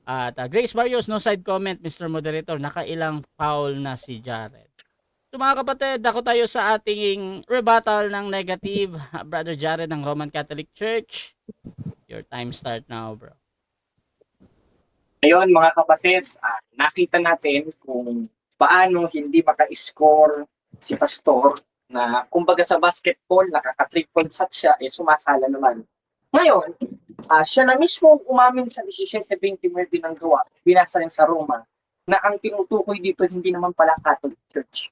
Speaker 2: At Grace Barrios, no side comment, Mr. Moderator, nakailang foul na si Jared. So mga kapatid, ako tayo sa ating rebuttal ng negative. Brother Jared ng Roman Catholic Church. Your time start now, bro.
Speaker 3: Ngayon mga kapatid, nakita natin kung paano hindi maka-score si pastor na kumbaga sa basketball, nakaka-triple shot siya, sumasala naman. Ngayon, siya na mismo umamin sa 17:29 ng gawa, binasa rin sa Roma, na ang tinutukoy dito hindi naman pala Catholic Church.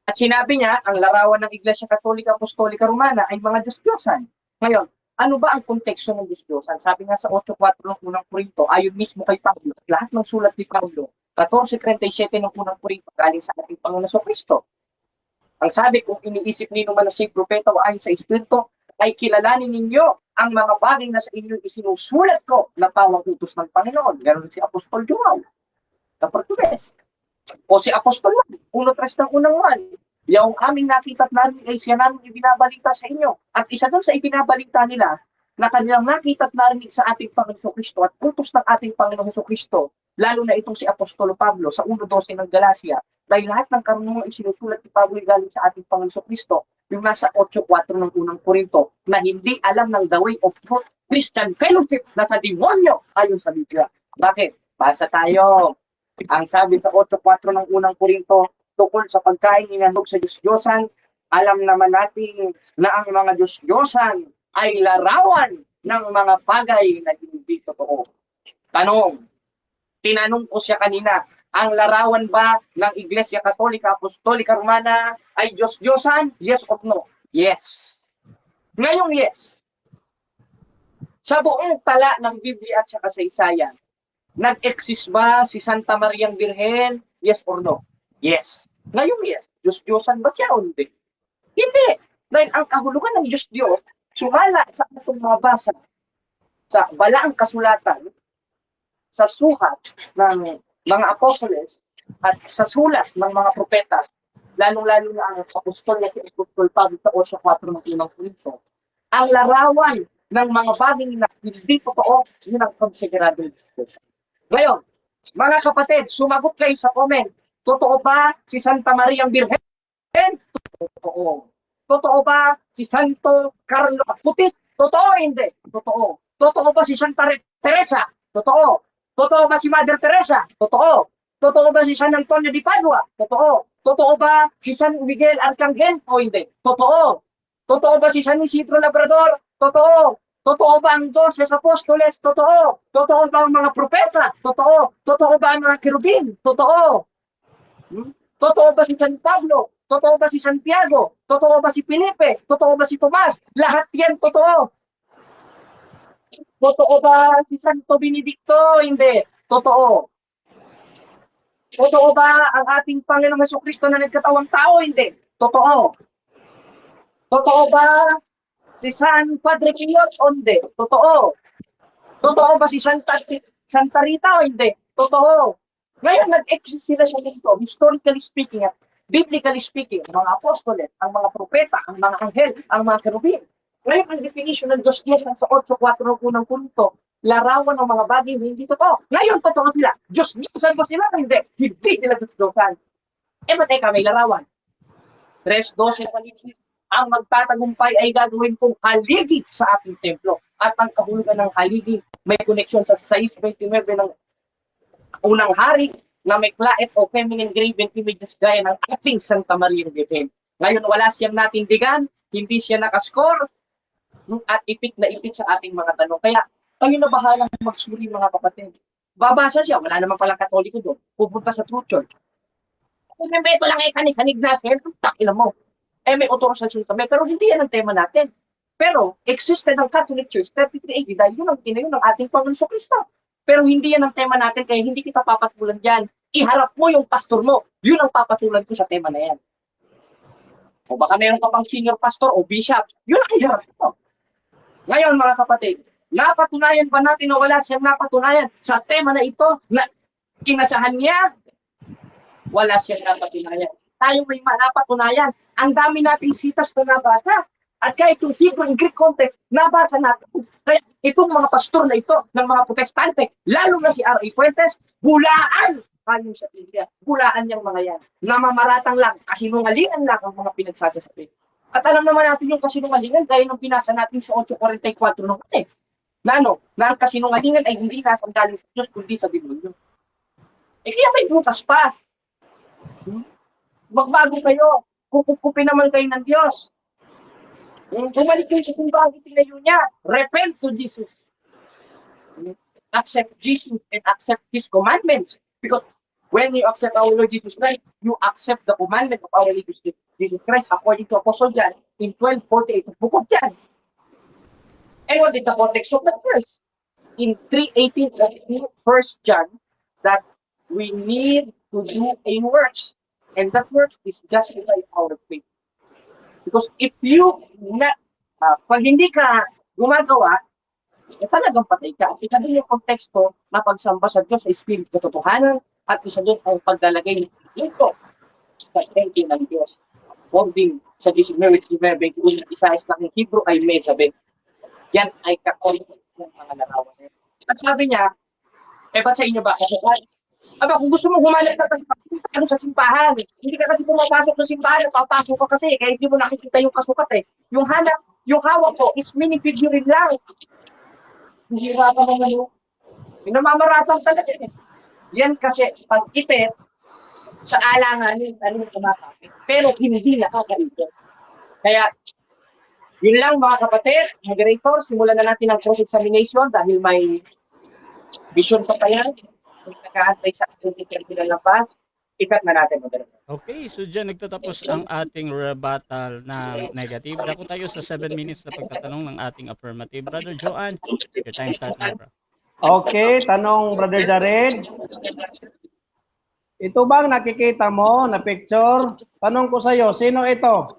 Speaker 3: At sinabi niya, ang larawan ng Iglesia Katolika Apostolika Romana ay mga Diyos-Diyosan. Ngayon, ano ba ang konteksto ng Diyos-Diyosan? Sabi nga sa 8.4 ng unang Korinto, ayon mismo kay Pablo, lahat ng sulat ni Pablo, 14.37 ng unang Korinto, galing sa ating Panginoon Kristo. Ang sabi, kung iniisip ninyo man na si propeta o ayon sa Espiritu, ay kilalanin ninyo ang mga bagay na sa inyo isinusulat ko na pawang utos ng Panginoon. Meron si Apostol Joao, na Portugues. O si Apostol Juan, 1:3 ng unang Juan. Yung aming nakita at narinig ay siya namin ibinabalita sa inyo. At isa doon sa ibinabalita nila, na kanilang nakita at narinig sa ating Panginoon Kristo at utos ng ating Panginoon Kristo, lalo na itong si Apostol Pablo sa 1:12 ng Galacia, dahil lahat ng karunungan ay sinusulat ni Pablo galing sa ating Panginoon Kristo, yung nasa 8.4 ng unang Korinto, na hindi alam ng the way of truth, Christian fellowship na sa demonyo ayon sa Biblia. Bakit? Basa tayo. Ang sabi sa 8.4 ng unang Korinto, tungkol sa pagkain inandog sa Diyos-Diyosan, alam naman natin na ang mga Diyos-Diyosan ay larawan ng mga bagay na hindi totoo. Tanong, tinanong ko siya kanina, ang larawan ba ng Iglesia Katolika Apostolika Romana ay Diyos-Diyosan? Yes or no? Yes. Ngayong yes. Sa buong tala ng Biblia at sa kasaysayan, nag-exist ba si Santa Mariang Birhen? Yes or no? Yes. Ngayong yes. Diyos-Diyosan ba siya o hindi? Hindi. Dahil ang kahulugan ng Diyos-Diyos, sumala sa atong mga basa sa balaang kasulatan, sa suhat ng mga apostoles at sa sulat ng mga propeta, lalong-lalo na ang apostol na si Apostol Pablo sa 8.4 ng unang Korinto, ang larawan ng mga bagay na hindi totoo, yun ang konsiderado ng Diyos. Ngayon, mga kapatid, sumagot kayo sa comment. Totoo ba si Santa Mariang Birhen? Totoo. Totoo ba si Santo Carlo Acutis? Totoo hindi? Totoo. Totoo ba si Santa Teresa? Totoo. Totoo ba si Mother Teresa? Totoo. Totoo ba si San Antonio de Padua? Totoo. Totoo ba si San Miguel Arcangel o hindi? Totoo. Totoo ba si San Isidro Labrador? Totoo. Totoo ba ang 12 Apostoles? Totoo. Totoo ba ang mga propeta? Totoo. Totoo ba ang mga kerubin? Totoo. Totoo ba si San Pablo? Totoo ba si Santiago? Totoo ba si Felipe? Totoo ba si Tomas? Lahat yan totoo. Totoo ba si Santo Benedicto? Hindi. Totoo. Totoo ba ang ating Panginoong Jesucristo na nagkatawang tao? Hindi. Totoo. Totoo ba si San Padre Pio? Hindi. Totoo. Totoo ba si Santa Rita? Hindi. Totoo. Ngayon, nag-exist sila siya dito, historically speaking, at biblically speaking, ang mga apostoles, ang mga propeta, ang mga anghel, ang mga kerubin. Ngayon, ang definition ng Diyos-Diyosan sa 8.4 ng unang Korinto, larawan ng mga bagay hindi totoo. Ngayon, totoo sila. Diyos-Diyosan ba sila? Hindi. Hindi sila Diyos-Diyosan. Teka, may larawan. 3:12 ng paligid. Ang magtatagumpay ay gagawin kong haligi sa ating templo. At ang kahulugan ng haligi may koneksyon sa 6:29 ng unang hari, na may klait o feminine graven images gaya ng ating Santa Maria Virgen. Ngayon, wala siyang natindigan, hindi siya nakascore, at ipit na ipit sa ating mga tanong. Kaya, kayo na bahalang magsuri mga kapatid. Babasa siya, wala naman palang Katoliko doon. Pupunta sa True Church. Kung ito lang ay kanisa ni Ignacio, takila mo. May otorisasyon kami, pero hindi yan ang tema natin. Pero, existed ang Catholic Church 33 AD dahil yun ang tinayo ng ating Panginoon Kristo. Pero hindi yan ang tema natin, kaya hindi kita papatulan dyan. Iharap mo yung pastor mo. Yun ang papatulan ko sa tema na yan. O baka meron ka pang senior pastor o bishop. Yun ang iharap mo. Ngayon mga kapatid, napatunayan ba natin na wala siyang napatunayan sa tema na ito na kinasahan niya? Wala siyang napatunayan. Tayo may napatunayan. Ang dami nating sitas na nabasa. At kahit yung Hebrew and Greek context, nabasa natin. Kaya itong mga pastor na ito ng mga protestante, lalo na si R.A. Fuentes, bulaan ayon sa Biblia. Bulaan niyang mga yan. Namamaratang lang, kasinungalingan lang ang mga pinagsasasabi. At alam naman natin yung kasinungalingan gaya ng pinasa natin sa 8:44 nung na ang kasinungalingan ay hindi nasa galing sa Diyos kundi sa demonyo. Kaya may bukas pa. Magbago kayo. Kukupin naman kayo ng Diyos. Bumalik kayo sa kung bakit tinayo niya. Repent to Jesus. Accept Jesus and accept His commandments. Because when you accept our Lord Jesus Christ, you accept the commandment of our Lord Jesus Christ according to Apostle John in 12:48 of Book of John. And what is the context of that verse? In 3:18 of 1 John, that we need to do a works. And that work is justify our faith. Because if you pag hindi ka gumagawa, talagang patay ka. Ika din yung konteksto na pagsamba sa Diyos sa Espiritu katotohanan at isa doon ang paglalagay nito sa thinking ng Diyos. According sa 19:21, Isaias ng Hebrew ay medyabe. Yan ay kakolik ng mga larawan. At sabi niya, ba't sa inyo ba? Kasi kung gusto mo humanap na sa simbahan, hindi ka kasi pumapasok sa simbahan, papasok ka kasi, kaya hindi mo nakikita yung kasukat eh. Yung hawak ko is minifiguring lang. Hindi ka pa naman yung namamaratang talaga eh. Yan kasi pag-ipit sa alanganin, yung tumatapit. Pero hindi nakakaipit. Kaya, yun lang mga kapatid, moderator, simulan na natin ang cross-examination dahil may vision pa yan. Kung nag-aantay sa ating terminal na pass, ikat na natin moderator.
Speaker 2: Okay, so dyan nagtatapos ang ating rebuttal na negative. Dako tayo sa 7 minutes na pagtatanong ng ating affirmative. Brother Joan, your time start now, bro.
Speaker 1: Okay, tanong Brother Jared. Ito bang nakikita mo na picture? Tanong ko sa'yo, sino ito?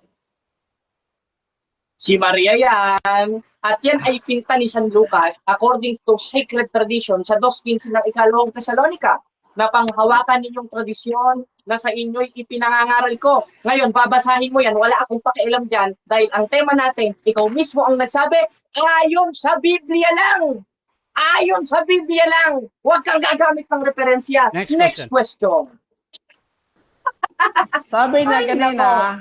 Speaker 3: Si Maria yan. At yan ay pinta ni San Lucas according to sacred tradition sa 2:15 ng ikalawang Thessalonica na panghawakan ninyong tradisyon na sa inyo'y ipinangangaral ko. Ngayon, babasahin mo yan. Wala akong pakialam dyan dahil ang tema natin, ikaw mismo ang nagsabi, ayon sa Biblia lang. Ayon sa Biblia lang. Huwag kang gagamit ng referensya. Next question.
Speaker 1: Sabi niya kanina,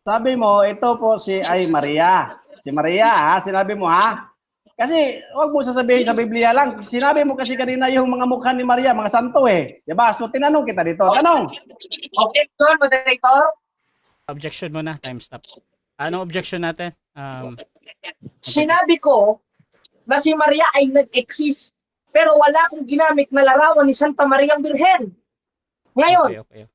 Speaker 1: sabi mo, ito po si ay Maria. Si Maria, ha? Sinabi mo, ha? Kasi, huwag mo sasabihin sa Biblia lang. Sinabi mo kasi kanina yung mga mukha ni Maria, mga santo eh. Diba? So, tinanong kita dito. Tanong.
Speaker 3: Objection, moderator.
Speaker 2: Objection muna, time stop. Anong objection natin?
Speaker 3: Sinabi ko na si Maria ay nag-exist. Pero wala akong ginamit na larawan ni Santa Maria Birhen. Ngayon,
Speaker 2: Okay.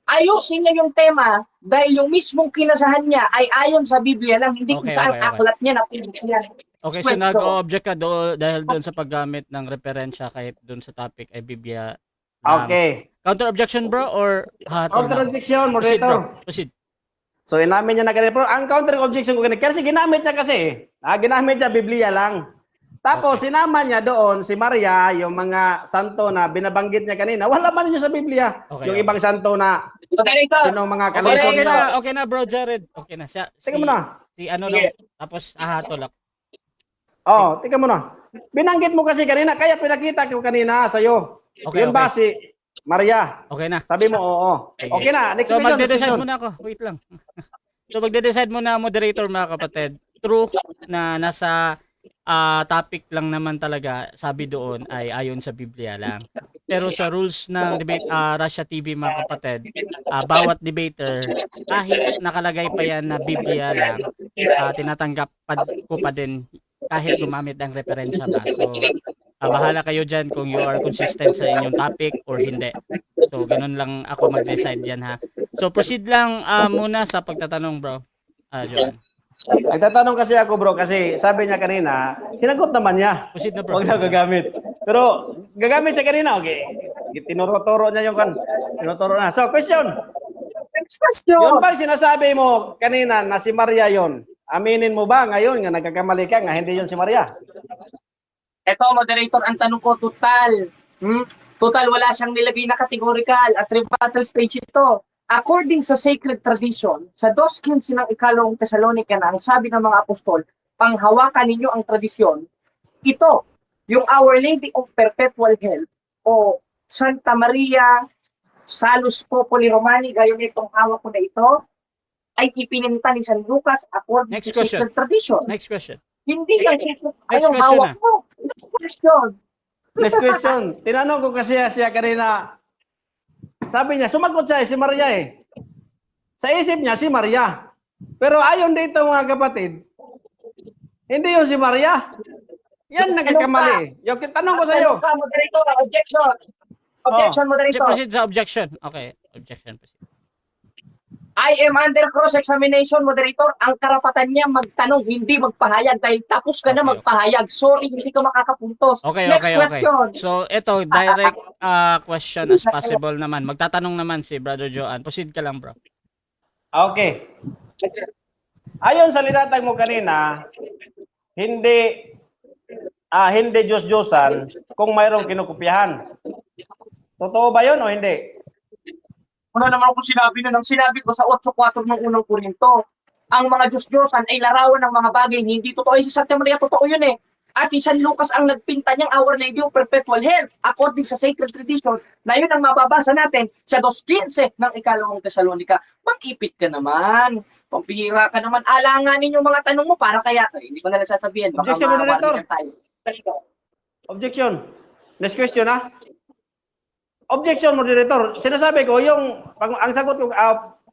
Speaker 3: ayusin niya yung tema dahil yung mismong kinasahan niya ay ayon sa Biblia lang, hindi kung saan aklat niya na pinigyan.
Speaker 2: Okay, so nag-object ka dahil doon sa paggamit ng referensya kahit doon sa topic ay Biblia.
Speaker 1: Okay.
Speaker 2: Counter objection, bro, or
Speaker 1: Counter objection, moderator.
Speaker 2: Proceed.
Speaker 1: So, inamin niya na kanina. Pero ang counter objection ko kanina, kasi ginamit niya kasi. Ginamit niya Biblia lang. Tapos, sinama niya doon si Maria, yung mga santo na binabanggit niya kanina. Wala man niyo sa Biblia.
Speaker 2: Okay,
Speaker 1: Yung ibang santo na sino mga
Speaker 2: Okay
Speaker 1: California.
Speaker 2: na, bro, Jared. Okay na.
Speaker 1: Tika mo na.
Speaker 2: Si ano lang, tapos ahatol.
Speaker 1: Tika mo na. Binanggit mo kasi kanina, kaya pinakita ko kanina sa'yo.
Speaker 2: Okay,
Speaker 1: Yun ba si Maria?
Speaker 2: Okay na.
Speaker 1: Sabi mo, oo. Okay na. Next
Speaker 2: So,
Speaker 1: question.
Speaker 2: magde-decide muna ako. Wait lang. So, magde-decide muna, moderator, mga kapatid. True na nasa topic lang naman talaga, sabi doon ay ayon sa Biblia lang. Pero sa rules ng debate Russia TV mga kapatid, bawat debater kahit nakalagay pa yan na Biblia lang, tinatanggap ko pa din kahit gumamit ng referensya ba. So bahala kayo dyan kung you are consistent sa inyong topic or hindi. So ganun lang ako mag-decide dyan ha. So proceed lang muna sa pagtatanong bro. Joan.
Speaker 1: Nagtatanong kasi ako bro kasi sabi niya kanina, sinagot naman niya.
Speaker 2: Proceed na bro.
Speaker 1: Huwag na gagamit. Pero gagamit siya kanina, okay. Tinuro-turo niya yung tinuturo na. So, question.
Speaker 3: Next question.
Speaker 1: Yun bang sinasabi mo kanina na si Maria yon? Aminin mo ba ngayon nga nagkakamali ka nga hindi yon si Maria?
Speaker 3: Ito, moderator, ang tanong ko, total. Total, wala siyang nilagay na categorical at rebuttal stage ito. According sa sacred tradition, sa 2:15 ng ikalawang Thessalonica na ang sabi ng mga apostol, panghawakan ninyo ang tradisyon, ito, yung Our Lady of Perpetual Help o Santa Maria Salus Populi Romani, gayong itong hawak ko na ito, ay ipininta ni San Lucas according
Speaker 2: Next
Speaker 3: to
Speaker 2: question.
Speaker 3: sacred tradition.
Speaker 2: Next question.
Speaker 3: Hindi yan.
Speaker 2: Next
Speaker 3: Ayong
Speaker 2: question
Speaker 3: hawak mo. Next question.
Speaker 1: Next question. Tinanong ko kasi siya kanina. Sabi niya, sumagot siya si Maria eh. Sa isip niya si Maria. Pero ayon dito mga kapatid, hindi yun si Maria. Yan nagkakamali. Yung tanong ko sa iyo.
Speaker 3: Moderator, objection. Objection, moderator.
Speaker 2: Proceed sa objection. Okay, objection. Proceed.
Speaker 3: I am under cross-examination, moderator. Ang karapatan niya magtanong, hindi magpahayag dahil tapos ka na
Speaker 2: Okay,
Speaker 3: magpahayag. Sorry, hindi ka makakapuntos.
Speaker 2: Okay,
Speaker 3: Next
Speaker 2: okay.
Speaker 3: question.
Speaker 2: So, ito, direct question as possible naman. Magtatanong naman si Brother Joan. Proceed ka lang, bro.
Speaker 1: Okay. Ayon sa linatag mo kanina, hindi Diyos-Diyosan kung mayroong kinukopyahan. Totoo ba yun o hindi?
Speaker 3: Ano naman kung sinabi nun? Ang sinabi ko sa 8.4 ng unang Korinto, ang mga Diyos-Diyosan ay larawan ng mga bagay hindi totoo. Si Santa Maria, totoo yun eh. At si San Lucas ang nagpinta niyang Our Lady of Perpetual Help according sa sacred tradition na yun ang mababasa natin sa 2:15 ng ikalawang Thessalonica. Mag-ipit ka naman. Pampihira ka naman. Alanganin yung mga tanong mo para kaya. Hindi ko na lang sasabihin. Baka
Speaker 1: Objection, moderator.
Speaker 3: mawarning tayo.
Speaker 1: Objection. Next question ha. Objection, moderator. Sinasabi ko, ang sagot ko,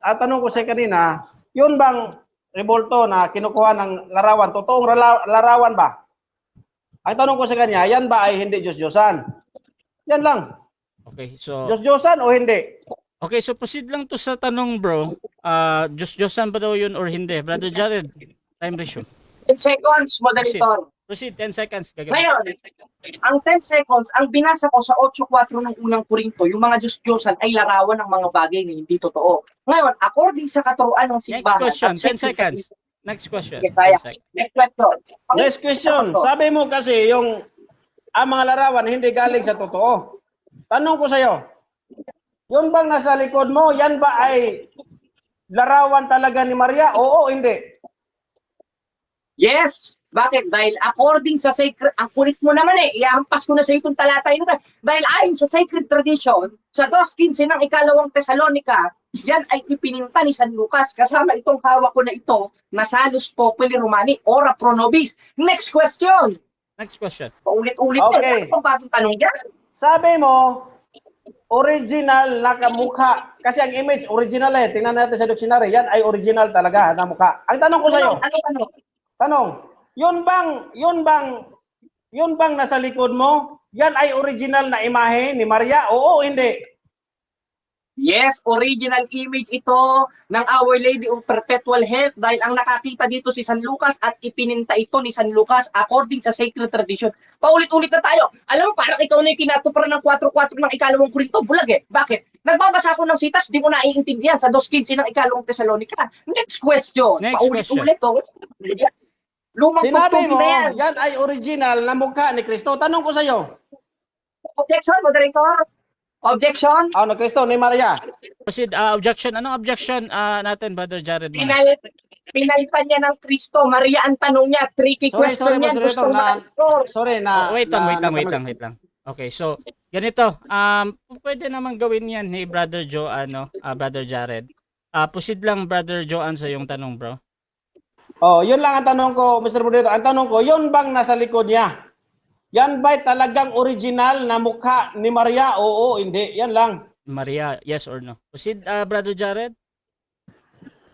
Speaker 1: tanong ko sa kanina, yun bang rebolto na kinukuha ng larawan, totoong larawan ba? Ang tanong ko sa kanya, yan ba ay hindi Diyos-Diyosan? Yan lang.
Speaker 2: Okay, so
Speaker 1: Diyos-Diyosan o hindi?
Speaker 2: okay, so proceed lang to sa tanong, bro. Diyos-Diyosan ba daw yun or hindi? Brother Jared, time resume.
Speaker 3: 10 seconds, moderator.
Speaker 2: Proceed, 10 seconds. Gagawin.
Speaker 3: Ngayon, ang 10 seconds, ang binasa ko sa 8.4 ng unang Korinto, yung mga Diyos-Diyosan ay larawan ng mga bagay na hindi totoo. Ngayon, according sa katuruan ng
Speaker 2: Next
Speaker 3: simbahan...
Speaker 2: question,
Speaker 3: at
Speaker 2: 10
Speaker 3: sacred
Speaker 2: seconds.
Speaker 3: tradition-
Speaker 2: Next question.
Speaker 3: Okay, kaya.
Speaker 2: 10 seconds.
Speaker 3: Next question.
Speaker 1: Next question. Sabi mo kasi ang mga larawan hindi galing sa totoo. Tanong ko sa iyo, yun bang nasa likod mo, yan ba ay larawan talaga ni Maria? Oo, hindi.
Speaker 3: Yes! Bakit? Dahil according sa sacred... Ang kulit mo naman eh. Iampas ko na sa itong talatay na. Dahil ayon sa sacred tradition, sa 2:15 ng ikalawang Thessalonica, yan ay ipininta ni San Lucas. Kasama itong hawak ko na ito na Salus Populi Romani, Ora Pro Nobis. Next question!
Speaker 2: Next question.
Speaker 3: Paulit-ulit
Speaker 1: Okay.
Speaker 3: Ano bagong tanong yan?
Speaker 1: Sabi mo, original na kamukha. Kasi ang image, original eh. Tingnan natin sa dictionary. Yan ay original talaga na mukha. Ang tanong ko sa iyo, tanong, yun bang nasa likod mo? Yan ay original na imahe ni Maria? Oo, hindi.
Speaker 3: Yes, original image ito ng Our Lady of Perpetual Help dahil ang nakakita dito si San Lucas at ipininta ito ni San Lucas according sa sacred tradition. Paulit-ulit na tayo. Alam mo, parang ikaw na yung kinatuparan ng 4.4 ng ikalawang Korinto. Bulag eh. Bakit? Nagbabasa ako ng sitas, di mo naiintindihan sa 2:15 ng ikalawang Thessalonica. Next question.
Speaker 2: Next
Speaker 3: Paulit-ulit to. Lumang
Speaker 1: Sinabi
Speaker 3: tugtugin
Speaker 1: mo,
Speaker 3: na yan.
Speaker 1: yan ay original na mukha ni Kristo. Tanong ko sa iyo,
Speaker 3: Objection, moderator. Objection.
Speaker 1: ni Kristo, ni Maria.
Speaker 2: Proceed. Objection. Anong objection natin, Brother Jared?
Speaker 3: Pinalitan niya ng Kristo. Maria ang tanong niya. Tricky question yan.
Speaker 1: moderator,
Speaker 3: Gusto mo
Speaker 1: sorry na...
Speaker 2: Wait lang. Okay, so ganito. Pwede naman gawin yan ni Brother Joe, Brother Jared. Proceed lang, Brother Joan, sa yung tanong, bro.
Speaker 1: Oh, yun lang ang tanong ko, Mr. Moderator. Ang tanong ko, yun bang nasa likod niya? Yan ba'y talagang original na mukha ni Maria? Oo, hindi. Yan lang.
Speaker 2: Maria, yes or no? Proceed, Brother Jared.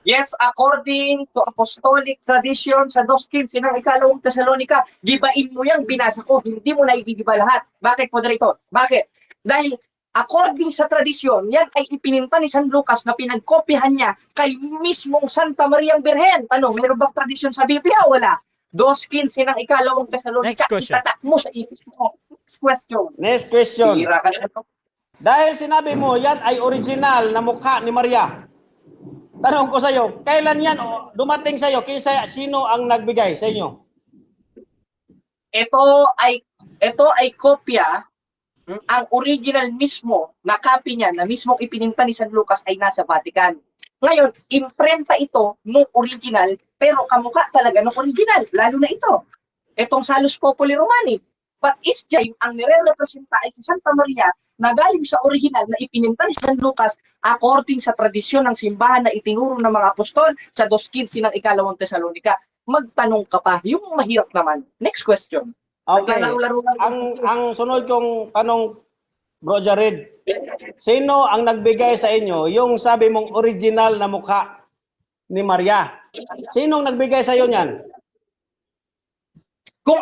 Speaker 3: Yes, according to apostolic tradition sa 2:15 ng ikalawang Tesalonika, gibain mo yan, binasa ko, hindi mo na igigiba lahat. Bakit, moderator? Bakit? Dahil according sa tradisyon, yan ay ipininta ni San Lucas na pinagkopyahan niya kay mismong Santa Mariang Birhen. Tanong, meron bang tradisyon sa Biblia o wala? 2:15 ng ikalawang Tesalonika,
Speaker 2: Next question.
Speaker 3: itatak mo sa isip mo. Next question.
Speaker 1: Next question.
Speaker 3: Tira ka na ito.
Speaker 1: Dahil sinabi mo, yan ay original na mukha ni Maria. Tanong ko sa iyo, kailan yan dumating sa iyo? Kaysa sino ang nagbigay sa inyo?
Speaker 3: Ito ay kopya. Ang original mismo na copy niya na mismo ipininta ni San Lucas ay nasa Vatican. Ngayon, imprenta ito nung original, pero kamukha talaga nung original, lalo na ito. Itong Salus Populi Romani. But is James ang nire-representa ay si Santa Maria na galing sa original na ipininta ni San Lucas according sa tradisyon ng simbahan na itinuro ng mga apostol sa 2:15 ng ikalawang Tesalonika. Magtanong ka pa, yung mahirap naman. Next question.
Speaker 1: Okay.
Speaker 3: Naglalaro-laro lang.
Speaker 1: Ang sunod kong tanong, Bro Jared, sino ang nagbigay sa inyo yung sabi mong original na mukha ni Maria? Sinong nagbigay sa iyo niyan?
Speaker 3: Kung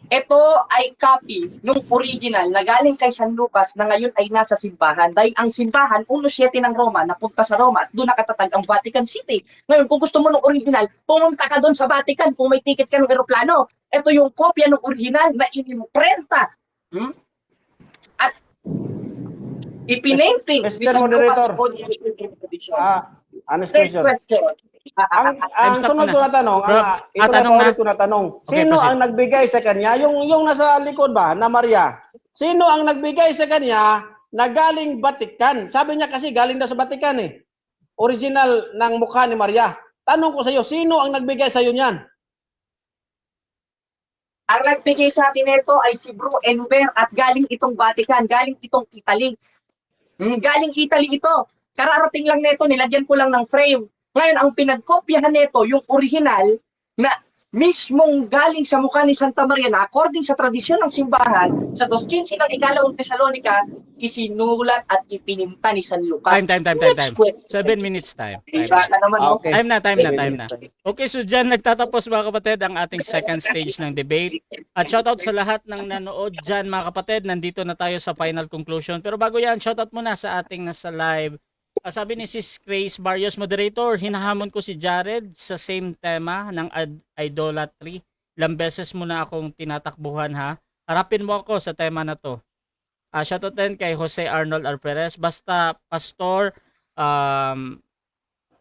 Speaker 3: ito ay copy ng original na galing kay San Lucas na ngayon ay nasa simbahan. Dahil ang simbahan, 1:7 ng Roma, napunta sa Roma at doon nakatatag ang Vatican City. Ngayon, kung gusto mo ng original, pumunta ka doon sa Vatican kung may ticket ka ng eroplano. Ito yung kopya ng original na inimprenta. At ipinainting ni
Speaker 1: Mr.
Speaker 3: San Lucas
Speaker 1: Moderator. Honest
Speaker 3: Next
Speaker 1: question.
Speaker 3: question.
Speaker 1: Ang
Speaker 2: stop
Speaker 1: sunod
Speaker 2: muna.
Speaker 1: ko na tanong,
Speaker 2: Bro,
Speaker 1: ito na
Speaker 2: tanong na.
Speaker 1: paulit ko na tanong.
Speaker 2: Okay,
Speaker 1: Sino
Speaker 2: proceed.
Speaker 1: ang nagbigay sa kanya? Yung nasa likod ba, na Maria? Sino ang nagbigay sa kanya na galing Vatican? Sabi niya kasi galing daw sa Vatican eh. Original ng mukha ni Maria. Tanong ko sa iyo, sino ang nagbigay sa iyo niyan?
Speaker 3: Ang nagbigay sa akin nito ay si Bro Enver at galing itong Vatican, galing itong Italy. Galing Italy ito. Kararating lang nito, nilagyan ko lang ng frame. Ngayon, ang pinagkopyahan nito, yung original, na mismong galing sa mukha ni Santa Maria na according sa tradisyon ng simbahan, sa 2:15 ng ikalawang Tesalonika, isinulat at ipininta ni San Lucas.
Speaker 2: Time.
Speaker 3: Next question.
Speaker 2: 7 minutes time.
Speaker 3: Tira ka naman, no?
Speaker 1: Okay.
Speaker 2: Time na. Okay, so dyan nagtatapos mga kapatid ang ating second stage ng debate. At shoutout sa lahat ng nanood dyan mga kapatid. Nandito na tayo sa final conclusion. Pero bago yan, shoutout muna sa ating nasa live. Sabi ni Sis Grace Barrios, moderator, hinahamon ko si Jared sa same tema ng idolatry. Ilang beses mo na akong tinatakbuhan ha. Harapin mo ako sa tema na to. Shoutout din kay Jose Arnold Arperez. Basta pastor,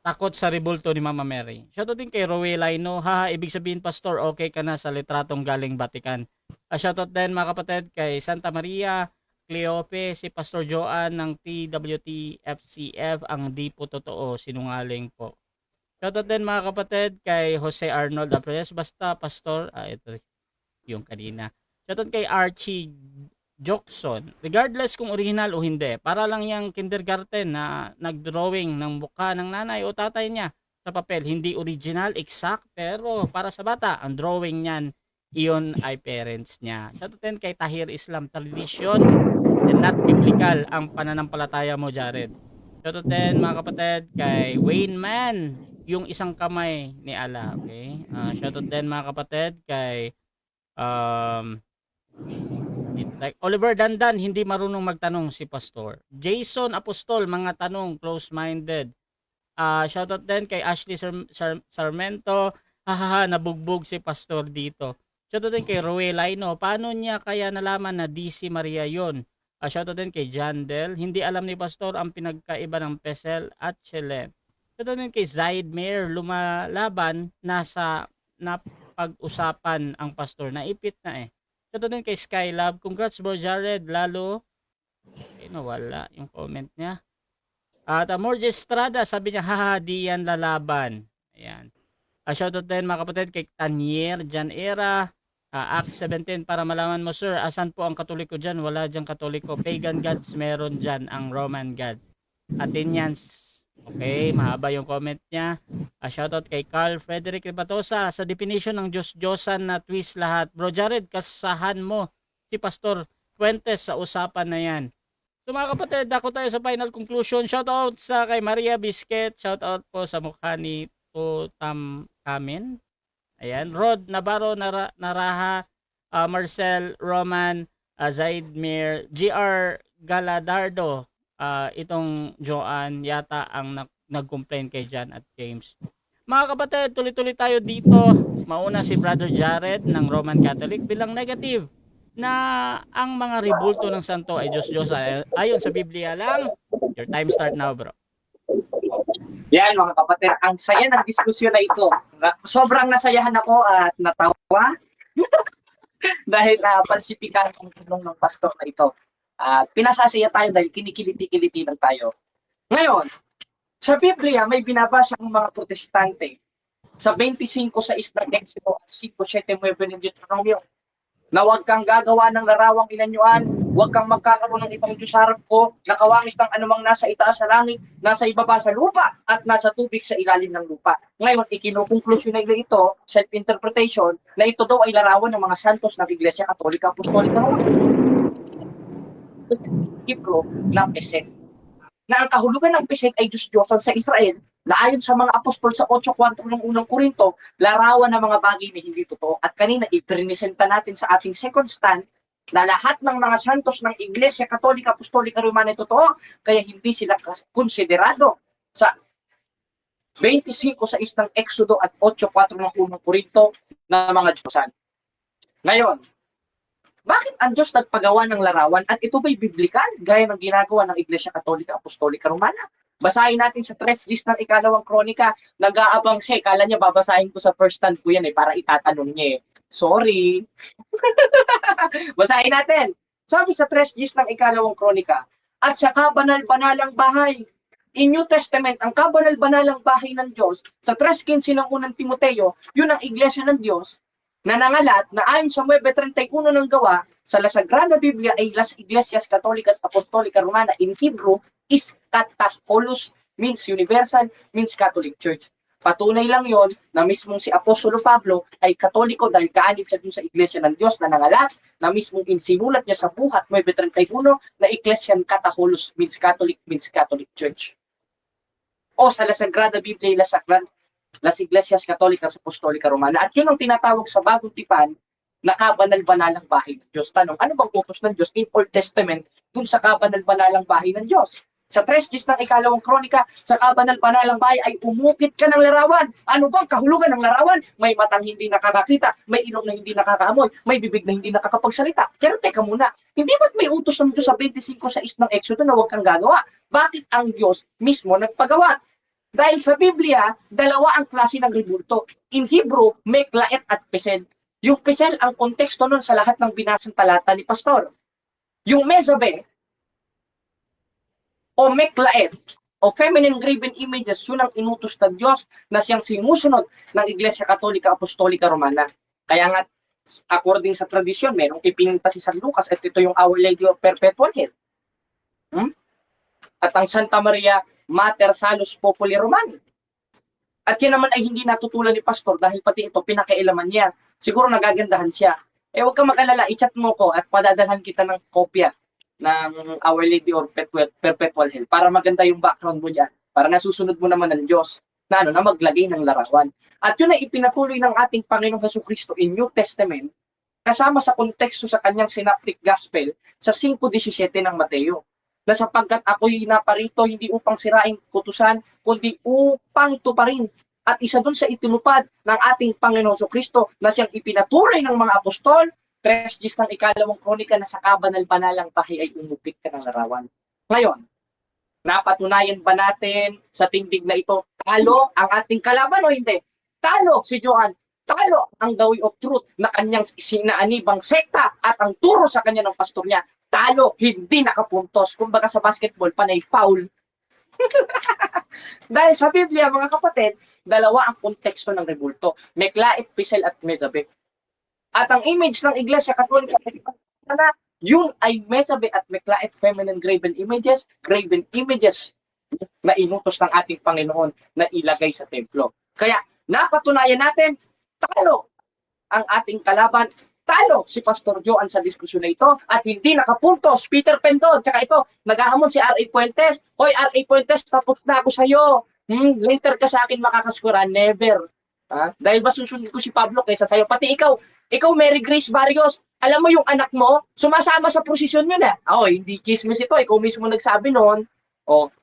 Speaker 2: takot sa ribulto ni Mama Mary. Shoutout din kay Rowe Laino. Ibig sabihin pastor, okay ka na sa litratong galing Vatican. Shoutout din mga kapatid kay Santa Maria Cleope, si Pastor Joan ng TWT FCF, ang di po totoo, sinungaling po. Shoutout din mga kapatid kay Jose Arnold Apres, basta pastor, ito yung kanina. Shoutout kay Archie Jokson, regardless kung original o hindi, para lang yung kindergarten na nagdrawing ng mukha ng nanay o tatay niya sa papel, hindi original, exact, pero para sa bata, ang drawing niyan, iyon ay parents niya. Shoutout din kay Tahir Islam, tradisyon and not biblical ang pananampalataya mo, Jared. Shoutout din mga kapatid kay Wayne Man, yung isang kamay ni Allah. Okay? Shoutout din mga kapatid kay like Oliver Dandan, hindi marunong magtanong si Pastor. Jason Apostol, mga tanong, close-minded. Shoutout din kay Ashley Sarmento, nabugbog si Pastor dito. Shoutout din kay Roe Laino, paano niya kaya nalaman na DC Maria yon? Shoutout din kay John Del, hindi alam ni Pastor ang pinagkaiba ng Pesel at Chelen. Shoutout din kay Zaid Mayer, lumalaban nasa napag-usapan ang Pastor, naipit na eh. Shoutout din kay Skylab, congrats bro Jared, lalo nawala yung comment niya. At Morge Estrada, sabi niya, di yan lalaban. Ayan. Shoutout din mga kapatid kay Tanier Jan Era, Acts 17, para malaman mo sir, asan po ang Katoliko dyan? Wala dyan Katoliko. Pagan gods meron dyan, ang Roman gods. Athenians Okay, mahaba yung comment niya. Shoutout kay Carl Frederick Ribatosa. Sa definition ng Diyos-Diyosan na twist lahat. Bro Jared, kasahan mo si Pastor Fuentes sa usapan na yan. So mga kapatid, ako tayo sa final conclusion. Shoutout sa kay Maria Biscuit. Shoutout po sa mukha ni Tutam Kamin. Ayan. Rod Navarro, Naraha, Marcel Roman, Zaidmir, GR Galadardo, itong Joanne yata ang nag-complain kay John at James. Mga kapatid, tuloy-tuloy tayo dito. Mauna si Brother Jared ng Roman Catholic bilang negative na ang mga ribulto ng santo ay Diyos-Diyos ayon sa Biblia lang. Your time start now, bro.
Speaker 3: Yan mga kapatid, ang saya ng diskusyon na ito. Sobrang nasayahan ako at natawa dahil palsipikan ang tulong ng pastor na ito. At pinasasaya tayo dahil kinikiliti-kiliti lang tayo. Ngayon, sa Biblia may binabasa ang mga protestante sa 25 sa ng Exodo at 5:7 ng Deuteronomio na huwag kang gagawa ng larawang inanyuan, huwag kang magkakaroon ng ibang Diyos harap ko, nakawangis ng anumang nasa itaas sa langit, nasa ibaba sa lupa, at nasa tubig sa ilalim ng lupa. Ngayon, ikinukonklusyon na ito, self-interpretation, na ito daw ay larawan ng mga santos ng Iglesia Katolika Apostolika Hebrew na Pesek. Na ang kahulugan ng Pesek ay Diyos-Diyosan sa Israel, na ayon sa mga apostol sa 8:4 ng unang Korinto, larawan ng mga bagay na hindi totoo. At kanina, ipresenta natin sa ating second stand na lahat ng mga santos ng Iglesia Katolika Apostolika Romana ay totoo, kaya hindi sila konsiderado sa 25 sa ng Exodo at 8:4 ng unang Korinto na mga Diyosan. Ngayon, bakit ang Diyos nagpagawa ng larawan at ito ba'y biblikal gaya ng ginagawa ng Iglesia Katolika Apostolika Romana? Basahin natin sa 3 list ng ikalawang kronika. Nag-aabang siya. Kala niya babasahin ko sa first stand ko yan para itatanong niya Sorry. Basahin natin. Sabi sa 3 list ng ikalawang kronika, at sa kabanal-banalang bahay. In New Testament, ang kabanal-banalang bahay ng Diyos, sa 3:15 ng unang Timoteo, yun ang Iglesia ng Diyos, na nangalat na ayon sa 9:31 ng gawa, sa La Sagrada Biblia ay Las Iglesias Católicas Apostolica Romana in Hebrew is Kataholos, means universal, means Catholic Church. Patunay lang yon na mismong si Apostolo Pablo ay Katoliko dahil kaanib siya dun sa Iglesia ng Diyos na nangalat, na mismong insinulat niya sa buhat 9:31 na Ecclesian Kataholos, means Catholic Church. O sa La Sagrada Biblia, Las Iglesias Católicas Apostolica Romana. At yun ang tinatawag sa Bagong Tipan na kabanal-banalang bahay ng Diyos. Tanong, ano bang utos ng Diyos in Old Testament dun sa kabanal-banalang bahay ng Diyos? Sa 3 ng ikalawang kronika, sa kabanal-banalang bahay ay umukit ka ng larawan. Ano bang kahulugan ng larawan? May matang hindi nakakakita, may ilong na hindi nakakaamoy, may bibig na hindi nakakapagsalita. Pero teka muna, hindi ba't may utos ng Diyos sa 25 sa ng Exodo na huwag kang gagawa? Bakit ang Diyos mismo nagpagawa? Dahil sa Biblia, dalawa ang klase ng ribulto. In Hebrew, meklaet at pesel. Yung pesel ang konteksto nun sa lahat ng binasang talata ni Pastor. Yung mezabe, o meklaet, o feminine graven images, yun ang inutos ng Diyos na siyang sinusunod ng Iglesia Katolika Apostolika Romana. Kaya nga, according sa tradisyon, merong ipininta si San Lucas at ito yung Our Lady of Perpetual Health. At ang Santa Maria Mater Salus Populi Romani. At yan naman ay hindi natutulan ni Pastor dahil pati ito pinakailaman niya. Siguro nagagandahan siya. Huwag kang mag-alala, i-chat mo ko at padadalhan kita ng kopya ng Our Lady of Perpetual Health para maganda yung background mo dyan. Para nasusunod mo naman ng Diyos na maglagay ng larawan. At yun ay ipinatuloy ng ating Panginoong Jesucristo in New Testament kasama sa konteksto sa kanyang synoptic gospel sa 5:17 ng Mateo. Na sapagkat ako'y naparito hindi upang sirain kutusan, kundi upang tuparin. At isa dun sa itinupad ng ating Panginoon Jesucristo na siyang ipinatuloy ng mga apostol, 3 ng ikalawang kronika na sa kabanal-banalang bahay ay umupit ka ng larawan. Ngayon, napatunayan ba natin sa tindig na ito, talo ang ating kalaban o hindi? Talo si Joan. Talo ang the way of truth na kanyang sinaanibang sekta at ang turo sa kanya ng pastor niya. Talo, hindi nakapuntos. Kumbaga sa basketball, panay foul. Dahil sa Biblia, mga kapatid, dalawa ang konteksto ng rebulto. Meklaet, Pisel at Mezabe. At ang image ng Iglesia Katolika, yun ay Mezabe at Meklaet feminine graven images na inutos ng ating Panginoon na ilagay sa templo. Kaya napatunayan natin, talo ang ating kalaban, talo si Pastor Joan sa diskusyon na ito at hindi nakapuntos Peter Pendon. Tsaka ito, naghahamon si R.A. Fuentes. Hoy, R.A. Fuentes, tapos na ako sa'yo. Later ka sa akin makakaskura. Never. Dahil ba susunod ko si Pablo kaysa sa'yo? Pati ikaw, Mary Grace Barrios, alam mo yung anak mo, sumasama sa prosesyon yun hindi chismis ito. Ikaw mismo nagsabi noon.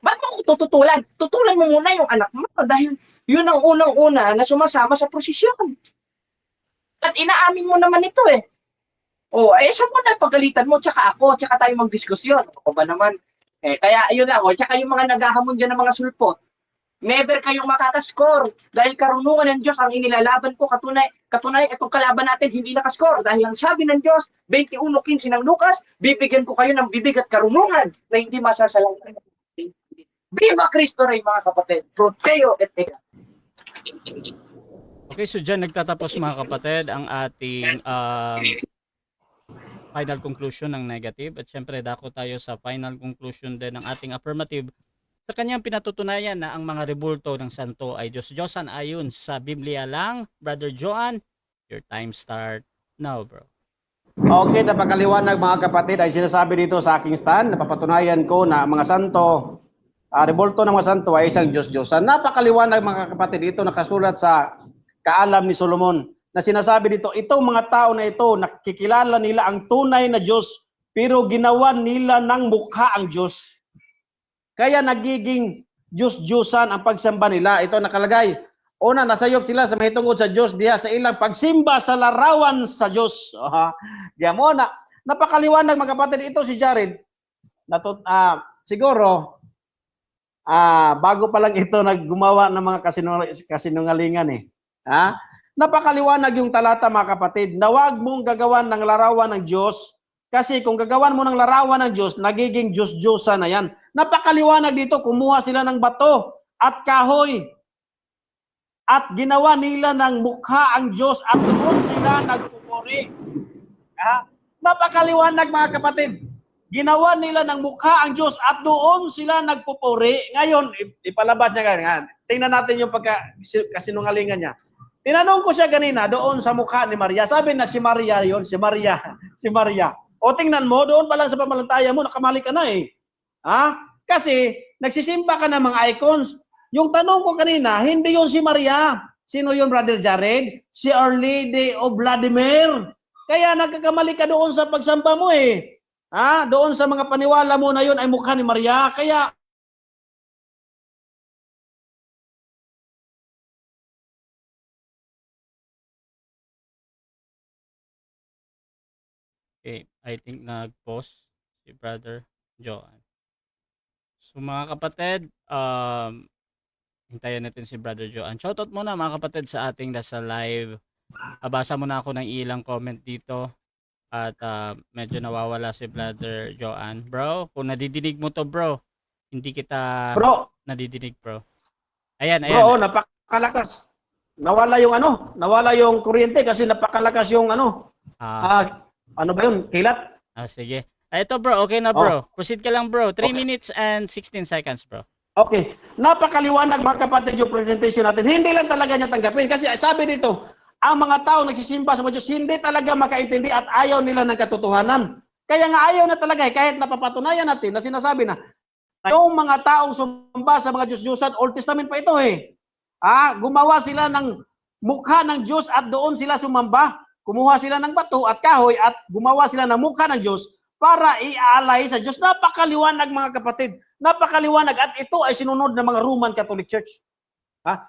Speaker 3: Ba't mo ko tututulan? Tutulan mo muna yung anak mo dahil yun ang unang-una na sumasama sa prosesyon. At inaamin mo naman ito saan mo na pagalitan mo, tsaka ako, tsaka tayo magdiskusyon. O ba naman? Kaya ayun lang, tsaka yung mga naghahamon dyan ng mga sulpot, never kayong makakascore dahil karunungan ng Diyos ang inilalaban ko. Katunay, itong kalaban natin hindi nakascore dahil ang sabi ng Diyos, 21:15 ng Lucas, bibigyan ko kayo ng bibig at karunungan na hindi masasalangan. Viva Cristo Rey, mga kapatid. Proteo et ega.
Speaker 2: Okay, so dyan nagtatapos mga kapatid ang ating final conclusion ng negative at syempre dako tayo sa final conclusion din ng ating affirmative sa kanyang pinatutunayan na ang mga rebulto ng santo ay Diyos-Diyosan ayon sa Biblia lang. Brother Joan, your time start now, bro.
Speaker 1: Okay, napakaliwanag mga kapatid ay sinasabi dito sa aking stand, napapatunayan ko na mga santo, rebulto ng mga santo ay isang Diyos-Diyosan. Napakaliwanag mga kapatid, ito nakasulat sa Kaalam ni Solomon na sinasabi dito, itong mga tao na ito, nakikilala nila ang tunay na Diyos, pero ginawa nila ng mukha ang Diyos. Kaya nagiging Diyos-Diyosan ang pagsamba nila. Ito nakalagay. Una, nasayop sila sa mahitungod sa Diyos diha sa ilang pagsimba sa larawan sa Diyos. Diyan na. Napakaliwanag mga kapatid. Ito si Jared. Siguro, bago pa lang ito naggumawa ng mga kasinungalingan Napakaliwanag yung talata mga kapatid, na huwag mong gagawan ng larawan ng Diyos kasi kung gagawan mo ng larawan ng Diyos, nagiging Diyos-Diyosan na yan. Napakaliwanag dito, kumuha sila ng bato at kahoy at ginawa nila ng mukha ang Diyos at doon sila nagpupuri. Napakaliwanag mga kapatid, ginawa nila ng mukha ang Diyos at doon sila nagpupuri. Ngayon, ipalabas niya ganyan. Tingnan natin yung kasinungalingan niya. Tinanong ko siya kanina doon sa mukha ni Maria. Sabi na si Maria yon, si Maria. O tingnan mo, doon pa lang sa pamalantaya mo, nakamali ka na Kasi nagsisimba ka ng mga icons. Yung tanong ko kanina, hindi yon si Maria. Sino yon, Brother Jared? Si Our Lady of Vladimir. Kaya nagkakamali ka doon sa pagsamba mo Doon sa mga paniwala mo na yon ay mukha ni Maria. Kaya
Speaker 2: Okay, I think nag-pause si Brother Joan. So mga kapatid, hintayin natin si Brother Joan. Shoutout muna mga kapatid sa ating nasa live. Basa muna ako ng ilang comment dito. At medyo nawawala si Brother Joan. Bro, kung nadidinig mo to bro, hindi kita nadidinig bro. Ayan.
Speaker 1: Bro, napakalakas. Nawala yung kuryente kasi napakalakas yung ano ba yun? Kilat?
Speaker 2: Sige. Ito bro, okay na bro. Proceed ka lang bro. 3 minutes and 16 seconds bro.
Speaker 1: Okay. Napakaliwanag mga kapatid yung presentation natin. Hindi lang talaga niya tanggapin. Kasi sabi dito, ang mga tao nagsisimba sa mga Diyos, hindi talaga makaintindi at ayaw nila ng katotohanan. Kaya nga ayaw na talaga kahit napapatunayan natin na sinasabi na yung mga taong sumamba sa mga Diyos-Diyosan, Old Testament pa ito gumawa sila ng mukha ng Diyos at doon sila sumamba. Kumuha sila ng bato at kahoy at gumawa sila ng mukha ng Diyos para iaalay sa Diyos. Napakaliwanag mga kapatid. Napakaliwanag at ito ay sinunod ng mga Roman Catholic Church.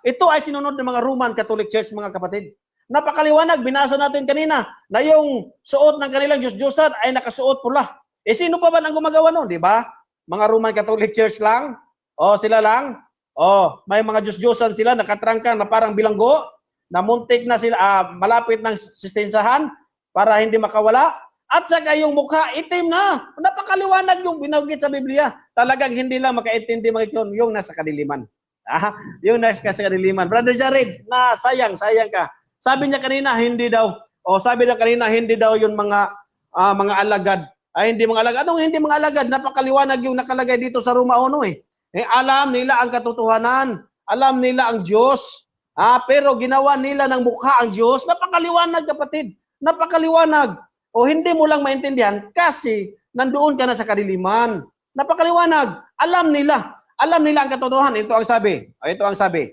Speaker 1: Ito ay sinunod ng mga Roman Catholic Church mga kapatid. Napakaliwanag, binasa natin kanina na yung suot ng kanilang Diyos-Diyosan ay nakasuot pula. Sino pa ba ang gumagawa nun, di ba? Mga Roman Catholic Church lang? Sila lang? May mga Diyos-Diyosan sila nakatrangkang na parang bilanggo. Na muntik na sila, malapit ng sistensahan para hindi makawala. At saka yung mukha, itim na. Napakaliwanag yung binanggit sa Biblia. Talagang hindi lang makaintindi mga ito, yung nasa kadiliman. Yung nasa kadiliman. Brother Jared, sayang ka. Sabi niya kanina, hindi daw. Sabi niya kanina, hindi daw yung mga alagad. Hindi mga alagad. Anong hindi mga alagad? Napakaliwanag yung nakalagay dito sa Roma 1 Alam nila ang katotohanan. Alam nila ang Diyos. Pero ginawa nila ng mukha ang Diyos. Napakaliwanag, kapatid. Napakaliwanag. O hindi mo lang maintindihan kasi nandoon ka na sa kadiliman. Napakaliwanag. Alam nila. Alam nila ang katotohanan. Ito ang sabi. Ito ang sabi.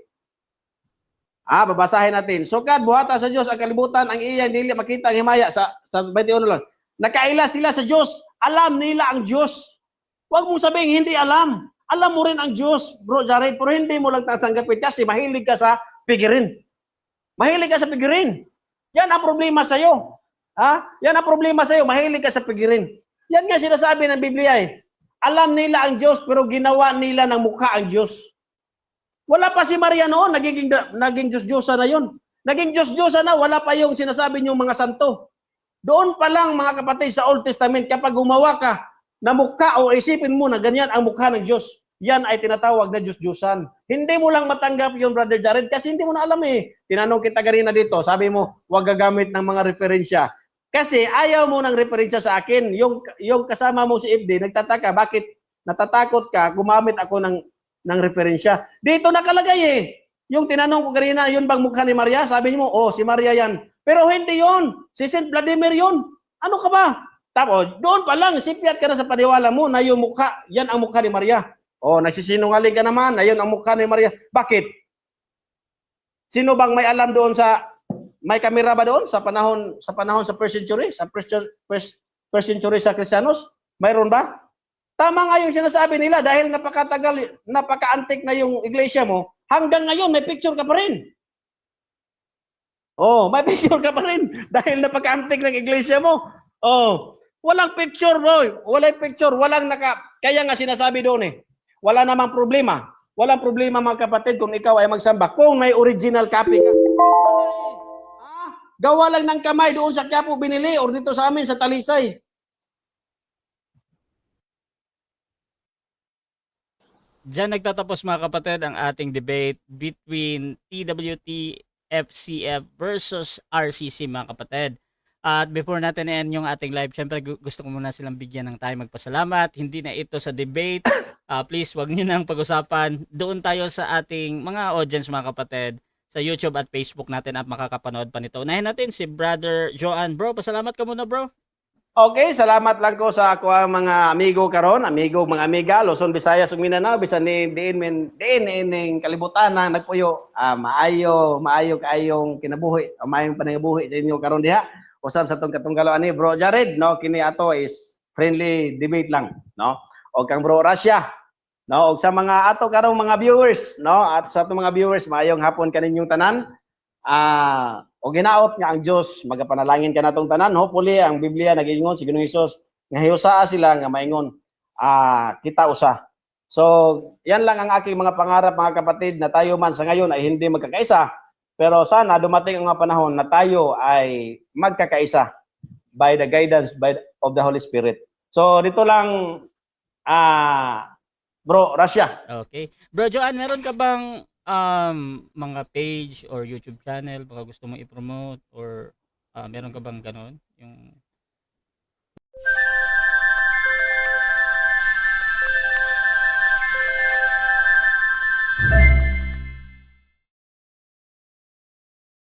Speaker 1: Babasahin natin. Sukad buhata sa Diyos ang kalibutan, ang iyang dili makita ang himaya sa 21 lang. Nakaila sila sa Diyos. Alam nila ang Diyos. Huwag mong sabihin hindi alam. Alam mo rin ang Diyos, Bro Jared, pero hindi mo lang tatanggapin kasi mahilig ka sa pigirin. Mahilig ka sa pigirin. Yan ang problema sa iyo. Yan ang problema sa iyo, mahilig ka sa pigirin. Yan nga sinasabi ng Biblia eh. Alam nila ang Diyos pero ginawa nila ng mukha ang Diyos. Wala pa si Maria noon, naging Diyos-Diyosa na yun. Naging Diyos-Diyosa na, wala pa yung sinasabi niyong mga santo. Doon pa lang mga kapatid sa Old Testament, kapag gumawa ka na mukha o isipin mo na ganyan ang mukha ng Diyos, yan ay tinatawag na Diyos-Diyosan. Hindi mo lang matanggap yun, Brother Jared, kasi hindi mo na alam eh. Tinanong kita kanina dito, sabi mo, huwag gagamit ng mga referensya. Kasi ayaw mo ng referensya sa akin. Yung kasama mo si FD, nagtataka, bakit natatakot ka, gumamit ako ng referensya. Dito nakalagay eh. Yung tinanong ko kanina, yun bang mukha ni Maria? Sabi mo, si Maria yan. Pero hindi yun. Si Saint Vladimir yun. Ano ka ba? Tapos, doon pa lang, sipiat ka na sa paniwala mo na yung mukha, yan ang mukha ni Maria. Nagsisinungaling ka naman na yun ang mukha ni Maria. Bakit? Sino bang may alam doon may kamera ba doon sa panahon sa first century? Sa first century sa Kristiyanos? Mayroon ba? Tama nga yung sinasabi nila dahil napakatagal, napaka-antik na yung iglesia mo, hanggang ngayon may picture ka pa rin. May picture ka pa rin dahil napaka-antik ng iglesia mo. Walang picture, bro. Walang picture, kaya nga sinasabi doon eh. Wala namang problema. Walang problema mga kapatid kung ikaw ay magsamba kung may original copy ka. Gawa lang ng kamay doon sa Quiapo binili or dito sa amin sa Talisay.
Speaker 2: Diyan nagtatapos mga kapatid ang ating debate between TWT FCF versus RCC mga kapatid. At before natin end yung ating live, syempre gusto ko muna silang bigyan ng time magpasalamat. Hindi na ito sa debate. Please wag niyo nang pag-usapan. Doon tayo sa ating mga audience mga kapatid sa YouTube at Facebook natin at makakapanood pa nito. Unahin natin si Brother Joan. Bro, pasalamat ka muna bro.
Speaker 1: Okay, salamat lang ko sa ako ang mga amigo karon, mga amiga, Luzon, Visayas, ug Mindanao, bisan ni diin ning kalibutan na nagpuyo. Maayo kaayong kinabuhi, maayong panangabuhi sa inyo karon diha. Usab sa tong katunggalan ni Bro Jared, no, kini ato is friendly debate lang, no. Og kang Bro Russia, no, og sa mga ato karong mga viewers, no, at sa atong mga viewers, maayong hapon kaninyong tanan. O ginaot nga ang Dios magapanalangin ka natong tanan. Hopefully ang Biblia nagingon si Ginoong Hesus nga hiusaa sila nga maingon kita usa. So yan lang ang aking mga pangarap mga kapatid, na tayo man sa ngayon ay hindi magkakaisa, pero sana dumating ang mga panahon na tayo ay magkakaisa by the guidance of the Holy Spirit. So dito lang Bro Russia.
Speaker 2: Okay. Bro Joan, meron ka bang mga page or YouTube channel baka gusto mo i-promote or meron ka bang ganon yung